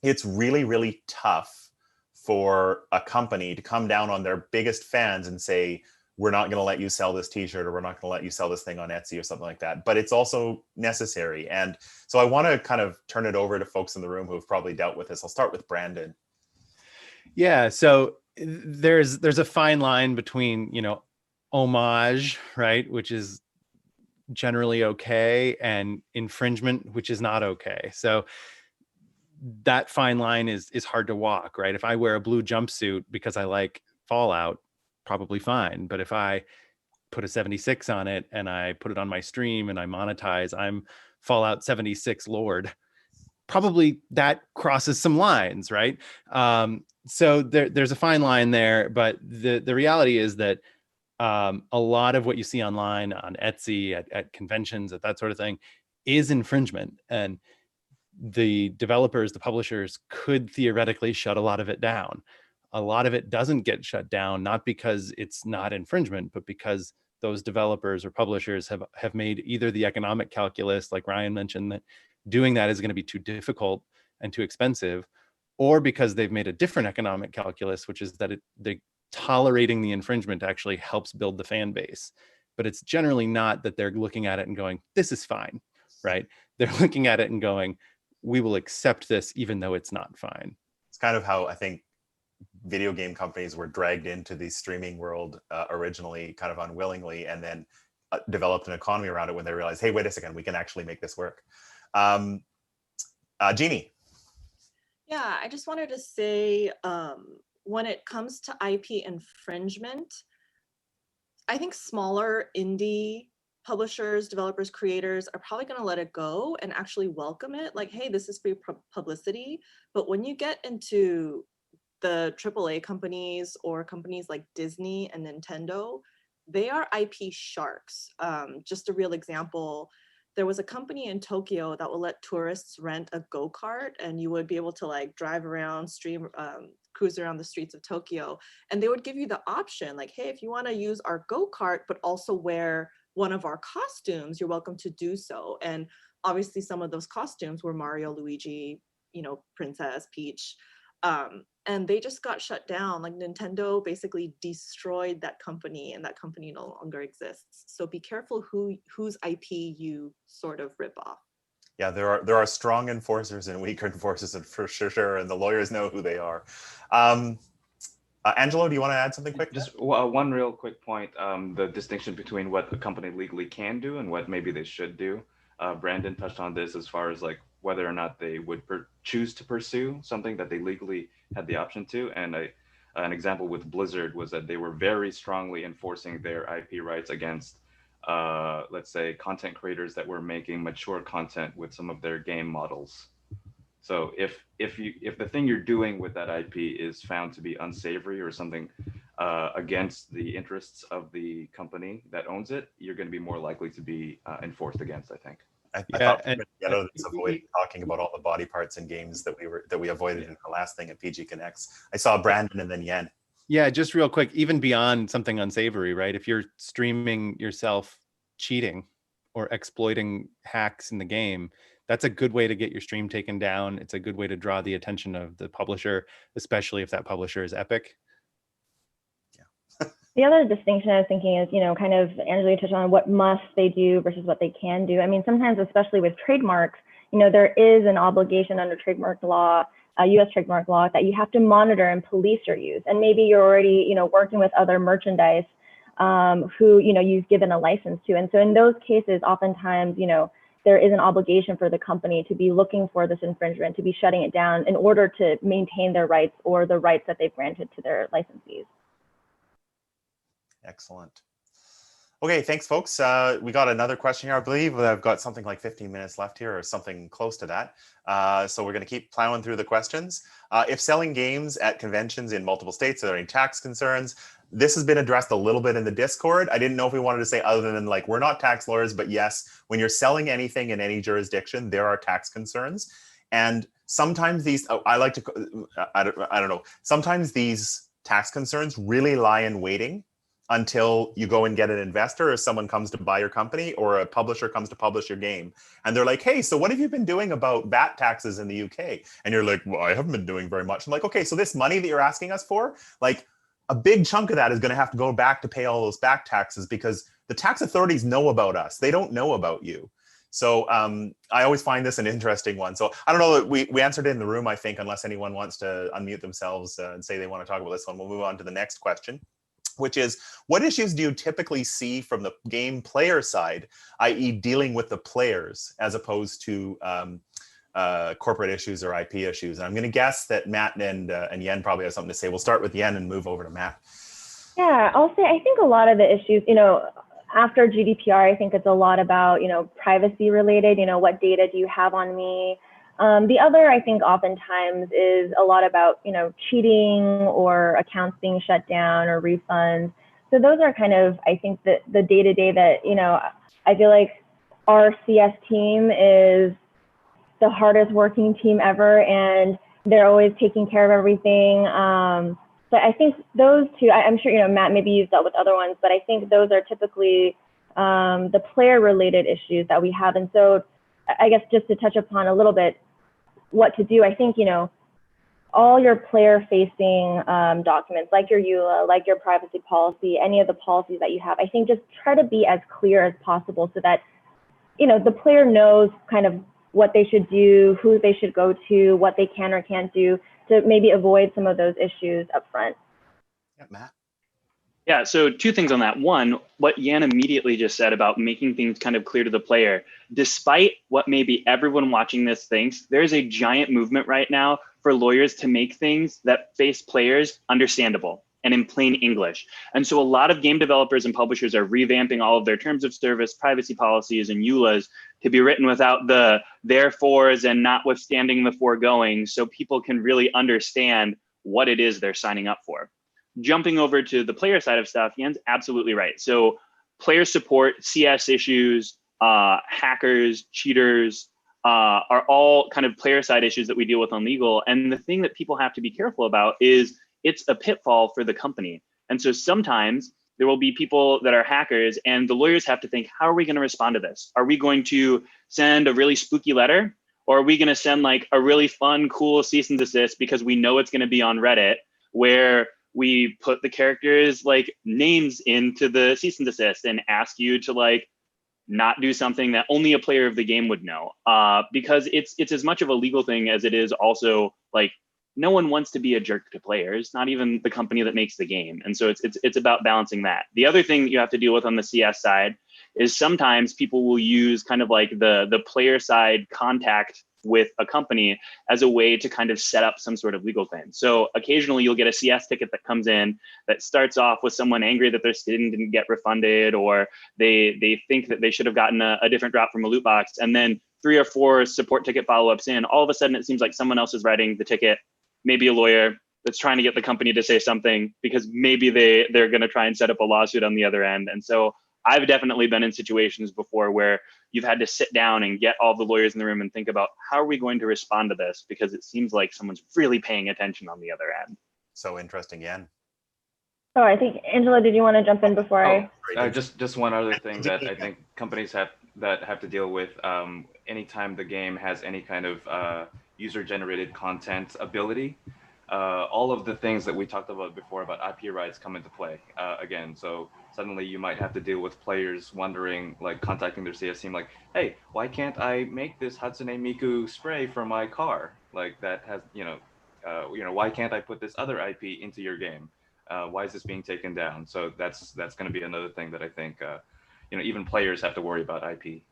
it's really, really tough for a company to come down on their biggest fans and say, we're not going to let you sell this t-shirt, or we're not going to let you sell this thing on Etsy or something like that. But it's also necessary. And so I want to kind of turn it over to folks in the room who have probably dealt with this. I'll start with Brandon. Yeah, so there's a fine line between, you know, homage, right, which is generally okay, and infringement, which is not okay. So that fine line is hard to walk, right? If I wear a blue jumpsuit because I like Fallout, probably fine. But if I put a 76 on it and I put it on my stream and I monetize, I'm Fallout 76 Lord, probably that crosses some lines, right? So there's a fine line there, but the reality is that a lot of what you see online on Etsy, at conventions, at that sort of thing, is infringement. And the developers, the publishers, could theoretically shut a lot of it down. A lot of it doesn't get shut down, not because it's not infringement, but because those developers or publishers have made either the economic calculus, like Ryan mentioned, that doing that is going to be too difficult and too expensive, or because they've made a different economic calculus, which is that tolerating the infringement actually helps build the fan base. But it's generally not that they're looking at it and going, this is fine, right? They're looking at it and going, we will accept this even though it's not fine. It's kind of how I think video game companies were dragged into the streaming world originally, kind of unwillingly, and then developed an economy around it when they realized, hey, wait a second, we can actually make this work. Jeannie. Yeah, I just wanted to say, when it comes to IP infringement, I think smaller indie publishers, developers, creators are probably going to let it go and actually welcome it. Like, hey, this is free publicity. But when you get into the AAA companies or companies like Disney and Nintendo, they are IP sharks. Just a real example, there was a company in Tokyo that will let tourists rent a go-kart, and you would be able to like drive around, cruise around the streets of Tokyo. And they would give you the option, like, hey, if you want to use our go-kart, but also wear one of our costumes, you're welcome to do so. And obviously some of those costumes were Mario, Luigi, you know, Princess Peach. And they just got shut down. Like Nintendo basically destroyed that company, and that company no longer exists. So be careful whose IP you sort of rip off. Yeah, there are strong enforcers and weaker enforcers, and for sure, and the lawyers know who they are. Angelo, do you want to add something quick? Just one real quick point, the distinction between what a company legally can do and what maybe they should do. Brandon touched on this as far as like whether or not they would choose to pursue something that they legally had the option to. And an example with Blizzard was that they were very strongly enforcing their IP rights against, let's say, content creators that were making mature content with some of their game models. So if the thing you're doing with that IP is found to be unsavory or something against the interests of the company that owns it, you're going to be more likely to be enforced against, I think. I thought we were get out of this avoid talking about all the body parts in games that we avoided in the last thing at PG Connects. I saw Brandon and then Yen. Yeah, just real quick, even beyond something unsavory, right? If you're streaming yourself cheating or exploiting hacks in the game, that's a good way to get your stream taken down. It's a good way to draw the attention of the publisher, especially if that publisher is Epic. The other distinction I was thinking is, kind of Angela touched on what must they do versus what they can do. I mean, sometimes, especially with trademarks, there is an obligation under trademark law, U.S. trademark law, that you have to monitor and police your use. And maybe you're already, working with other merchandise who, you've given a license to. And so in those cases, oftentimes, there is an obligation for the company to be looking for this infringement, to be shutting it down in order to maintain their rights or the rights that they've granted to their licensees. Excellent. Okay, thanks, folks. We got another question here. I believe I've got something like 15 minutes left here or something close to that. So we're going to keep plowing through the questions. If selling games at conventions in multiple states, are there any tax concerns? This has been addressed a little bit in the Discord. I didn't know if we wanted to say other than like, we're not tax lawyers, but yes, when you're selling anything in any jurisdiction, there are tax concerns. And sometimes these, I don't know, sometimes these tax concerns really lie in waiting until you go and get an investor or someone comes to buy your company or a publisher comes to publish your game. And they're like, hey, so what have you been doing about VAT taxes in the UK? And you're like, well, I haven't been doing very much. I'm like, okay, so this money that you're asking us for, like a big chunk of that is going to have to go back to pay all those back taxes because the tax authorities know about us. They don't know about you. So I always find this an interesting one. So I don't know, we answered it in the room, I think, unless anyone wants to unmute themselves and say they want to talk about this one. We'll move on to the next question, which is, what issues do you typically see from the game player side, i.e. dealing with the players, as opposed to corporate issues or IP issues? And I'm going to guess that Matt and Yen probably have something to say. We'll start with Yen and move over to Matt. Yeah, I'll say I think a lot of the issues, after GDPR, I think it's a lot about, privacy related, what data do you have on me? The other, I think, oftentimes is a lot about, cheating or accounts being shut down or refunds. So those are kind of, I think, the day-to-day that, I feel like our CS team is the hardest working team ever, and they're always taking care of everything. But I think those two, I'm sure, Matt, maybe you've dealt with other ones, but I think those are typically the player-related issues that we have. And so I guess just to touch upon a little bit, what to do, I think, all your player-facing documents, like your EULA, like your privacy policy, any of the policies that you have, I think just try to be as clear as possible so that, the player knows kind of what they should do, who they should go to, what they can or can't do to maybe avoid some of those issues up front. Yeah, Matt. Yeah, so two things on that. One, what Yan immediately just said about making things kind of clear to the player. Despite what maybe everyone watching this thinks, there's a giant movement right now for lawyers to make things that face players understandable and in plain English. And so a lot of game developers and publishers are revamping all of their terms of service, privacy policies, and EULAs to be written without the therefores and notwithstanding the foregoing, so people can really understand what it is they're signing up for. Jumping over to the player side of stuff, Jan's absolutely right. So player support, CS issues, hackers, cheaters, are all kind of player side issues that we deal with on legal. And the thing that people have to be careful about is it's a pitfall for the company. And so sometimes there will be people that are hackers and the lawyers have to think, how are we going to respond to this? Are we going to send a really spooky letter? Or are we going to send like a really fun, cool cease and desist because we know it's going to be on Reddit where we put the characters like names into the cease and desist and ask you to like not do something that only a player of the game would know, because it's as much of a legal thing as it is also like no one wants to be a jerk to players, not even the company that makes the game. And so it's about balancing that. The other thing that you have to deal with on the CS side is sometimes people will use kind of like the player side contact with a company as a way to kind of set up some sort of legal claim. So occasionally you'll get a CS ticket that comes in that starts off with someone angry that their skin didn't get refunded, or they think that they should have gotten a different drop from a loot box. And then 3 or 4 support ticket follow-ups in, all of a sudden it seems like someone else is writing the ticket, maybe a lawyer that's trying to get the company to say something because maybe they're going to try and set up a lawsuit on the other end. And so I've definitely been in situations before where you've had to sit down and get all the lawyers in the room and think about how are we going to respond to this, because it seems like someone's really paying attention on the other end. So interesting, Yen. Oh, I think, Angela, did you want to jump in before just one other thing that I think companies that have to deal with anytime the game has any kind of user-generated content ability. All of the things that we talked about before about IP rights come into play again. So suddenly you might have to deal with players wondering, like contacting their CS team, like, hey, why can't I make this Hatsune Miku spray for my car? Like that has, why can't I put this other IP into your game? Why is this being taken down? So that's going to be another thing that I think, even players have to worry about IP.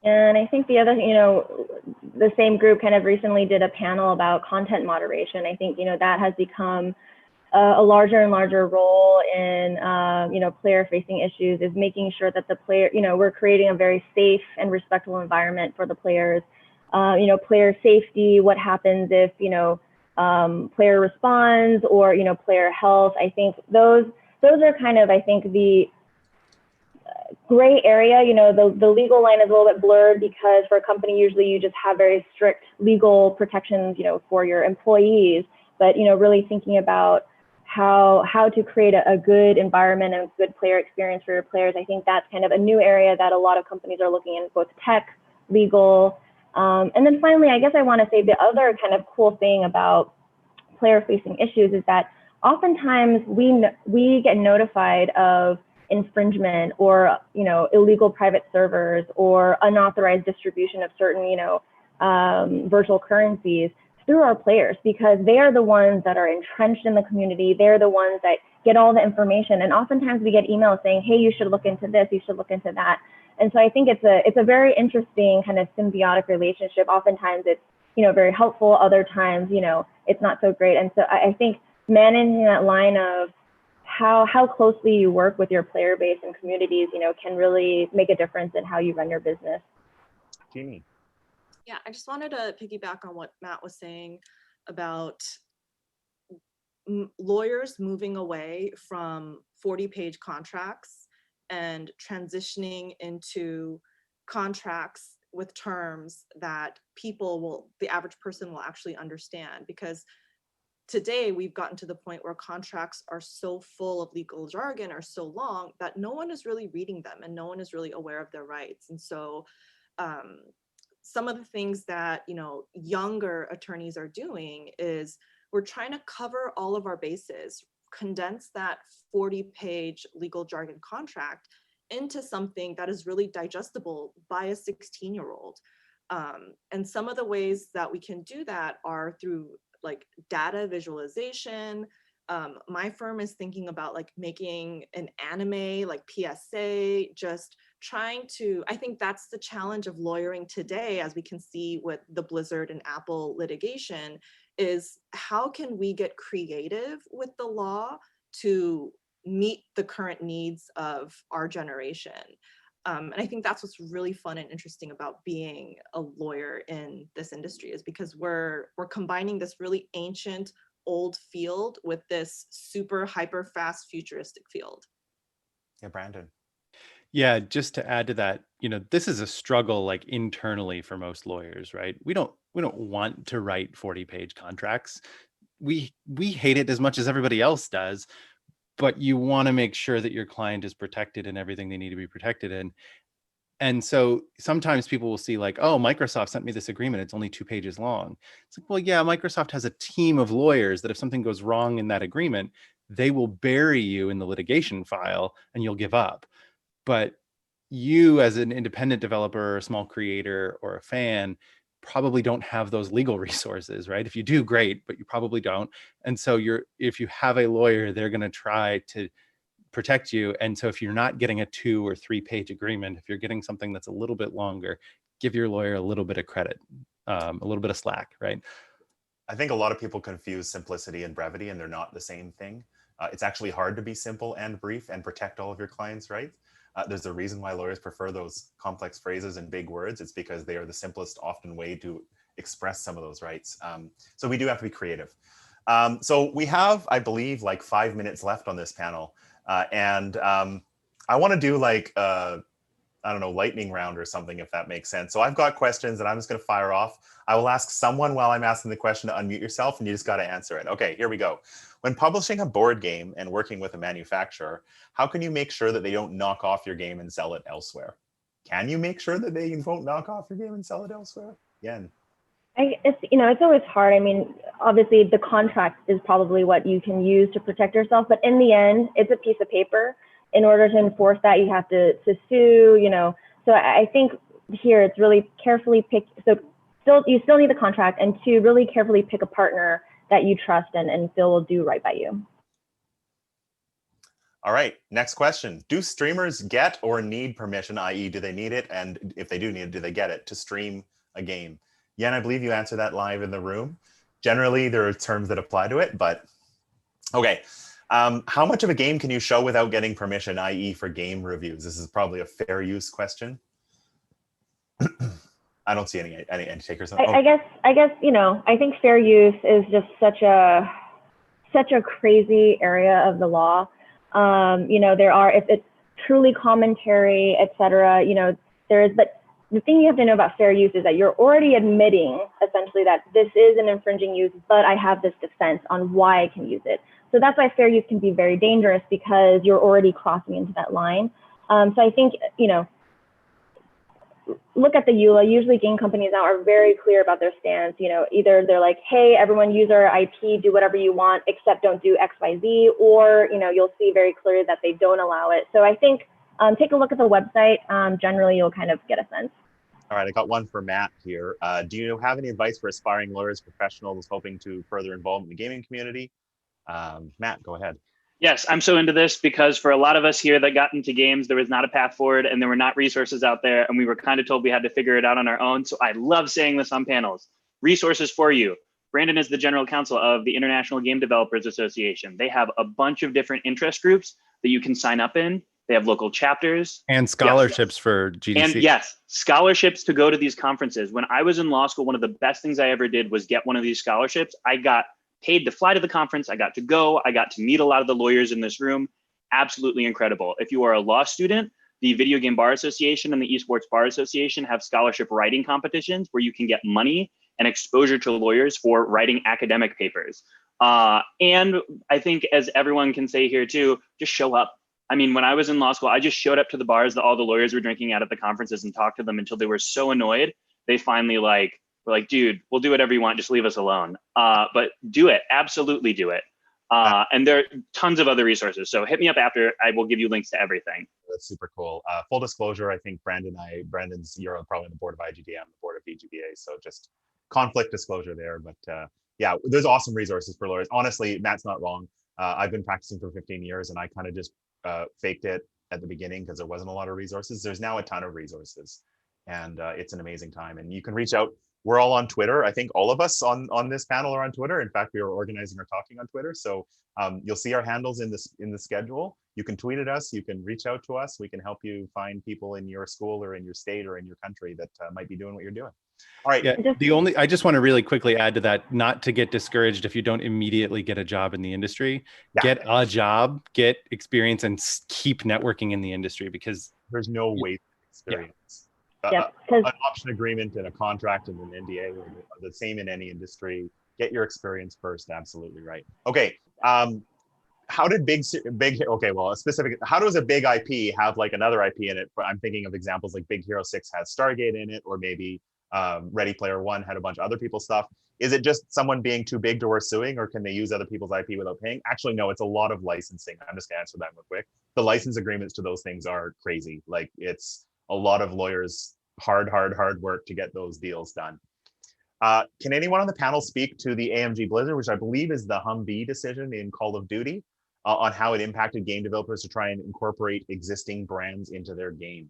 And I think the other, the same group kind of recently did a panel about content moderation. I think, that has become a larger and larger role in, player-facing issues, is making sure that the player, we're creating a very safe and respectful environment for the players. Player safety, what happens if, player responds, or, player health. I think those are kind of, I think, the gray area. The legal line is a little bit blurred, because for a company, usually you just have very strict legal protections, for your employees. But, really thinking about how to create a good environment and a good player experience for your players. I think that's kind of a new area that a lot of companies are looking in, both tech, legal. And then finally, I guess I want to say the other kind of cool thing about player-facing issues is that oftentimes we get notified of infringement or illegal private servers or unauthorized distribution of certain virtual currencies through our players, because they are the ones that are entrenched in the community. They're the ones that get all the information, and oftentimes we get emails saying, hey, you should look into this, you should look into that. And so I think it's a very interesting kind of symbiotic relationship. Oftentimes it's very helpful, other times it's not so great. And so I think managing that line of how closely you work with your player base and communities, can really make a difference in how you run your business. Jeannie. Yeah, I just wanted to piggyback on what Matt was saying about lawyers moving away from 40-page contracts and transitioning into contracts with terms that the average person will actually understand. Because today we've gotten to the point where contracts are so full of legal jargon, are so long, that no one is really reading them and no one is really aware of their rights. And so some of the things that younger attorneys are doing is we're trying to cover all of our bases, condense that 40-page legal jargon contract into something that is really digestible by a 16-year-old. And some of the ways that we can do that are through like data visualization. My firm is thinking about like making an anime like PSA, just trying to, I think that's the challenge of lawyering today, as we can see with the Blizzard and Apple litigation, is how can we get creative with the law to meet the current needs of our generation? And I think that's what's really fun and interesting about being a lawyer in this industry, is because we're combining this really ancient old field with this super hyper fast futuristic field. Yeah, Brandon. Yeah, just to add to that, this is a struggle like internally for most lawyers, right? We don't want to write 40-page contracts. We hate it as much as everybody else does, but you want to make sure that your client is protected in everything they need to be protected in. And so sometimes people will see like, oh, Microsoft sent me this agreement, it's only 2 pages long. It's like, well, yeah, Microsoft has a team of lawyers that if something goes wrong in that agreement, they will bury you in the litigation file and you'll give up. But you as an independent developer, or a small creator, or a fan probably don't have those legal resources, right? If you do, great, but you probably don't. And so if you have a lawyer, they're going to try to protect you. And so if you're not getting a 2 or 3 page agreement, if you're getting something that's a little bit longer, give your lawyer a little bit of credit, a little bit of slack, right? I think a lot of people confuse simplicity and brevity, and they're not the same thing. It's actually hard to be simple and brief and protect all of your clients' rights. There's a reason why lawyers prefer those complex phrases and big words. It's because they are the simplest, often way to express some of those rights. So we do have to be creative. So we have, I believe, like 5 minutes left on this panel. And I want to do like, I don't know, lightning round or something, if that makes sense. So I've got questions that I'm just going to fire off. I will ask someone while I'm asking the question to unmute yourself, and you just got to answer it. Okay, here we go. When publishing a board game and working with a manufacturer, how can you make sure that they don't knock off your game and sell it elsewhere? can you make sure that they won't knock off your game and sell it elsewhere? Again. It's always hard. I mean, obviously the contract is probably what you can use to protect yourself, but in the end, it's a piece of paper. In order to enforce that, you have to sue, So I think here it's really carefully pick. So you still need the contract, and to really carefully pick a partner that you trust and feel will do right by you. All right, next question. Do streamers get or need permission, i.e. do they need it? And if they do need it, do they get it to stream a game? Yen, I believe you answered that live in the room. Generally, there are terms that apply to it, but okay. How much of a game can you show without getting permission, i.e. for game reviews? This is probably a fair use question. I don't see any takers. I guess, I think fair use is just such a crazy area of the law. There are, if it's truly commentary, etc., there is, but the thing you have to know about fair use is that you're already admitting essentially that this is an infringing use, but I have this defense on why I can use it. So that's why fair use can be very dangerous, because you're already crossing into that line. So I think, look at the EULA. Usually game companies now are very clear about their stance. Either they're like, hey, everyone use our IP, do whatever you want, except don't do X, Y, Z, or, you'll see very clearly that they don't allow it. So I think take a look at the website. Generally, you'll kind of get a sense. All right, I got one for Matt here. Do you have any advice for aspiring lawyers, professionals hoping to further involvement in the gaming community? Matt, go ahead. Yes, I'm so into this because for a lot of us here that got into games, there was not a path forward and there were not resources out there, and we were kind of told we had to figure it out on our own. So I love saying this on panels. Resources for you. Brandon is the general counsel of the International Game Developers Association. They have a bunch of different interest groups that you can sign up in. They have local chapters. And scholarships for GDC. And yes, scholarships to go to these conferences. When I was in law school, one of the best things I ever did was get one of these scholarships. I got paid to fly to the conference. I got to go. I got to meet a lot of the lawyers in this room. Absolutely incredible. If you are a law student, the Video Game Bar Association and the Esports Bar Association have scholarship writing competitions where you can get money and exposure to lawyers for writing academic papers. And I think, as everyone can say here too, just show up. I mean, when I was in law school, I just showed up to the bars that all the lawyers were drinking at the conferences and talked to them until they were so annoyed. They finally were like, dude, we'll do whatever you want. Just leave us alone. But do it. Absolutely do it. And there are tons of other resources. So hit me up after. I will give you links to everything. That's super cool. Full disclosure, I think Brandon's you're probably on the board of IGDM, the board of VGBA. So just conflict disclosure there. But yeah, there's awesome resources for lawyers. Honestly, Matt's not wrong. I've been practicing for 15 years and I kind of just faked it at the beginning because there wasn't a lot of resources. There's now a ton of resources, and it's an amazing time. And you can reach out. We're all on Twitter. I think all of us on this panel are on Twitter. In fact, we are organizing our talking on Twitter. So you'll see our handles in the schedule. You can tweet at us. You can reach out to us. We can help you find people in your school or in your state or in your country that might be doing what you're doing. All right. Yeah, I just want to really quickly add to that, not to get discouraged if you don't immediately get a job in the industry. Yeah. Get a job, get experience, and keep networking in the industry, because there's no wasted experience. Yeah. An option agreement and a contract and an NDA are the same in any industry. Get your experience first. Absolutely right. Okay. How did how does a big IP have like another IP in it? I'm thinking of examples like Big Hero 6 has Stargate in it, or maybe Ready Player One had a bunch of other people's stuff. Is it just someone being too big to worth suing, or can they use other people's IP without paying? Actually, no, it's a lot of licensing. I'm just gonna answer that real quick. The license agreements to those things are crazy. Like, it's a lot of lawyers, hard work to get those deals done. Can anyone on the panel speak to the AMG Blizzard, which I believe is the Humvee decision in Call of Duty, on how it impacted game developers to try and incorporate existing brands into their game?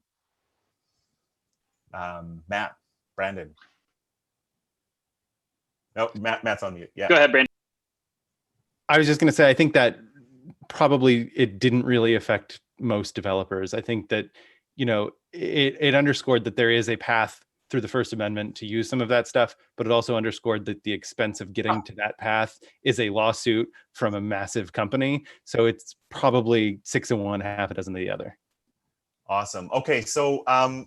Matt, Brandon. No, Matt's on mute. Yeah. Go ahead, Brandon. I was just going to say, I think that probably it didn't really affect most developers. I think that, it underscored that there is a path through the First Amendment to use some of that stuff, but it also underscored that the expense of getting to that path is a lawsuit from a massive company. So it's probably 6 of one, half a dozen of the other. Awesome. Okay, so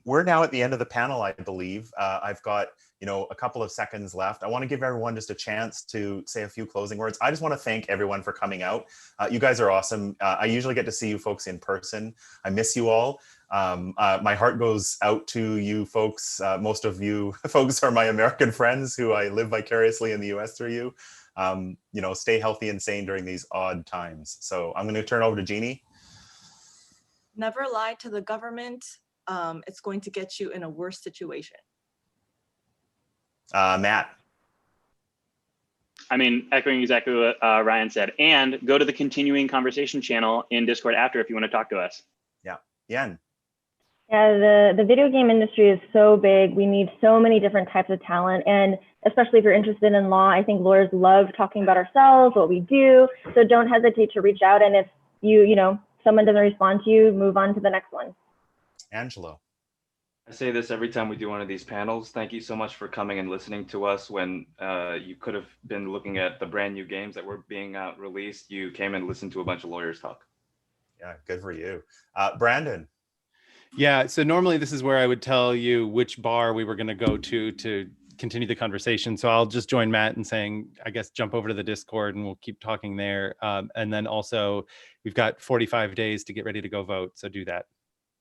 we're now at the end of the panel, I believe. I've got a couple of seconds left. I want to give everyone just a chance to say a few closing words. I just want to thank everyone for coming out. You guys are awesome. I usually get to see you folks in person. I miss you all. My heart goes out to you folks. Most of you folks are my American friends who I live vicariously in the US through you. Stay healthy and sane during these odd times. So I'm going to turn over to Jeannie. Never lie to the government. It's going to get you in a worse situation. Matt. I mean, echoing exactly what Ryan said, and go to the continuing conversation channel in Discord after if you want to talk to us. Yeah. Yen. Yeah, the video game industry is so big. We need so many different types of talent. And especially if you're interested in law, I think lawyers love talking about ourselves, what we do. So don't hesitate to reach out. And if someone doesn't respond to you, move on to the next one. Angelo. I say this every time we do one of these panels. Thank you so much for coming and listening to us when you could have been looking at the brand new games that were being released. You came and listened to a bunch of lawyers talk. Yeah, good for you. Brandon. Yeah, so normally this is where I would tell you which bar we were going to go to continue the conversation. So I'll just join Matt in saying, I guess, jump over to the Discord and we'll keep talking there. And then also we've got 45 days to get ready to go vote. So do that.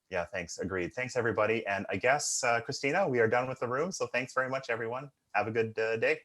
Yeah, thanks. Agreed. Thanks, everybody. And I guess, Christina, we are done with the room. So thanks very much, everyone. Have a good day.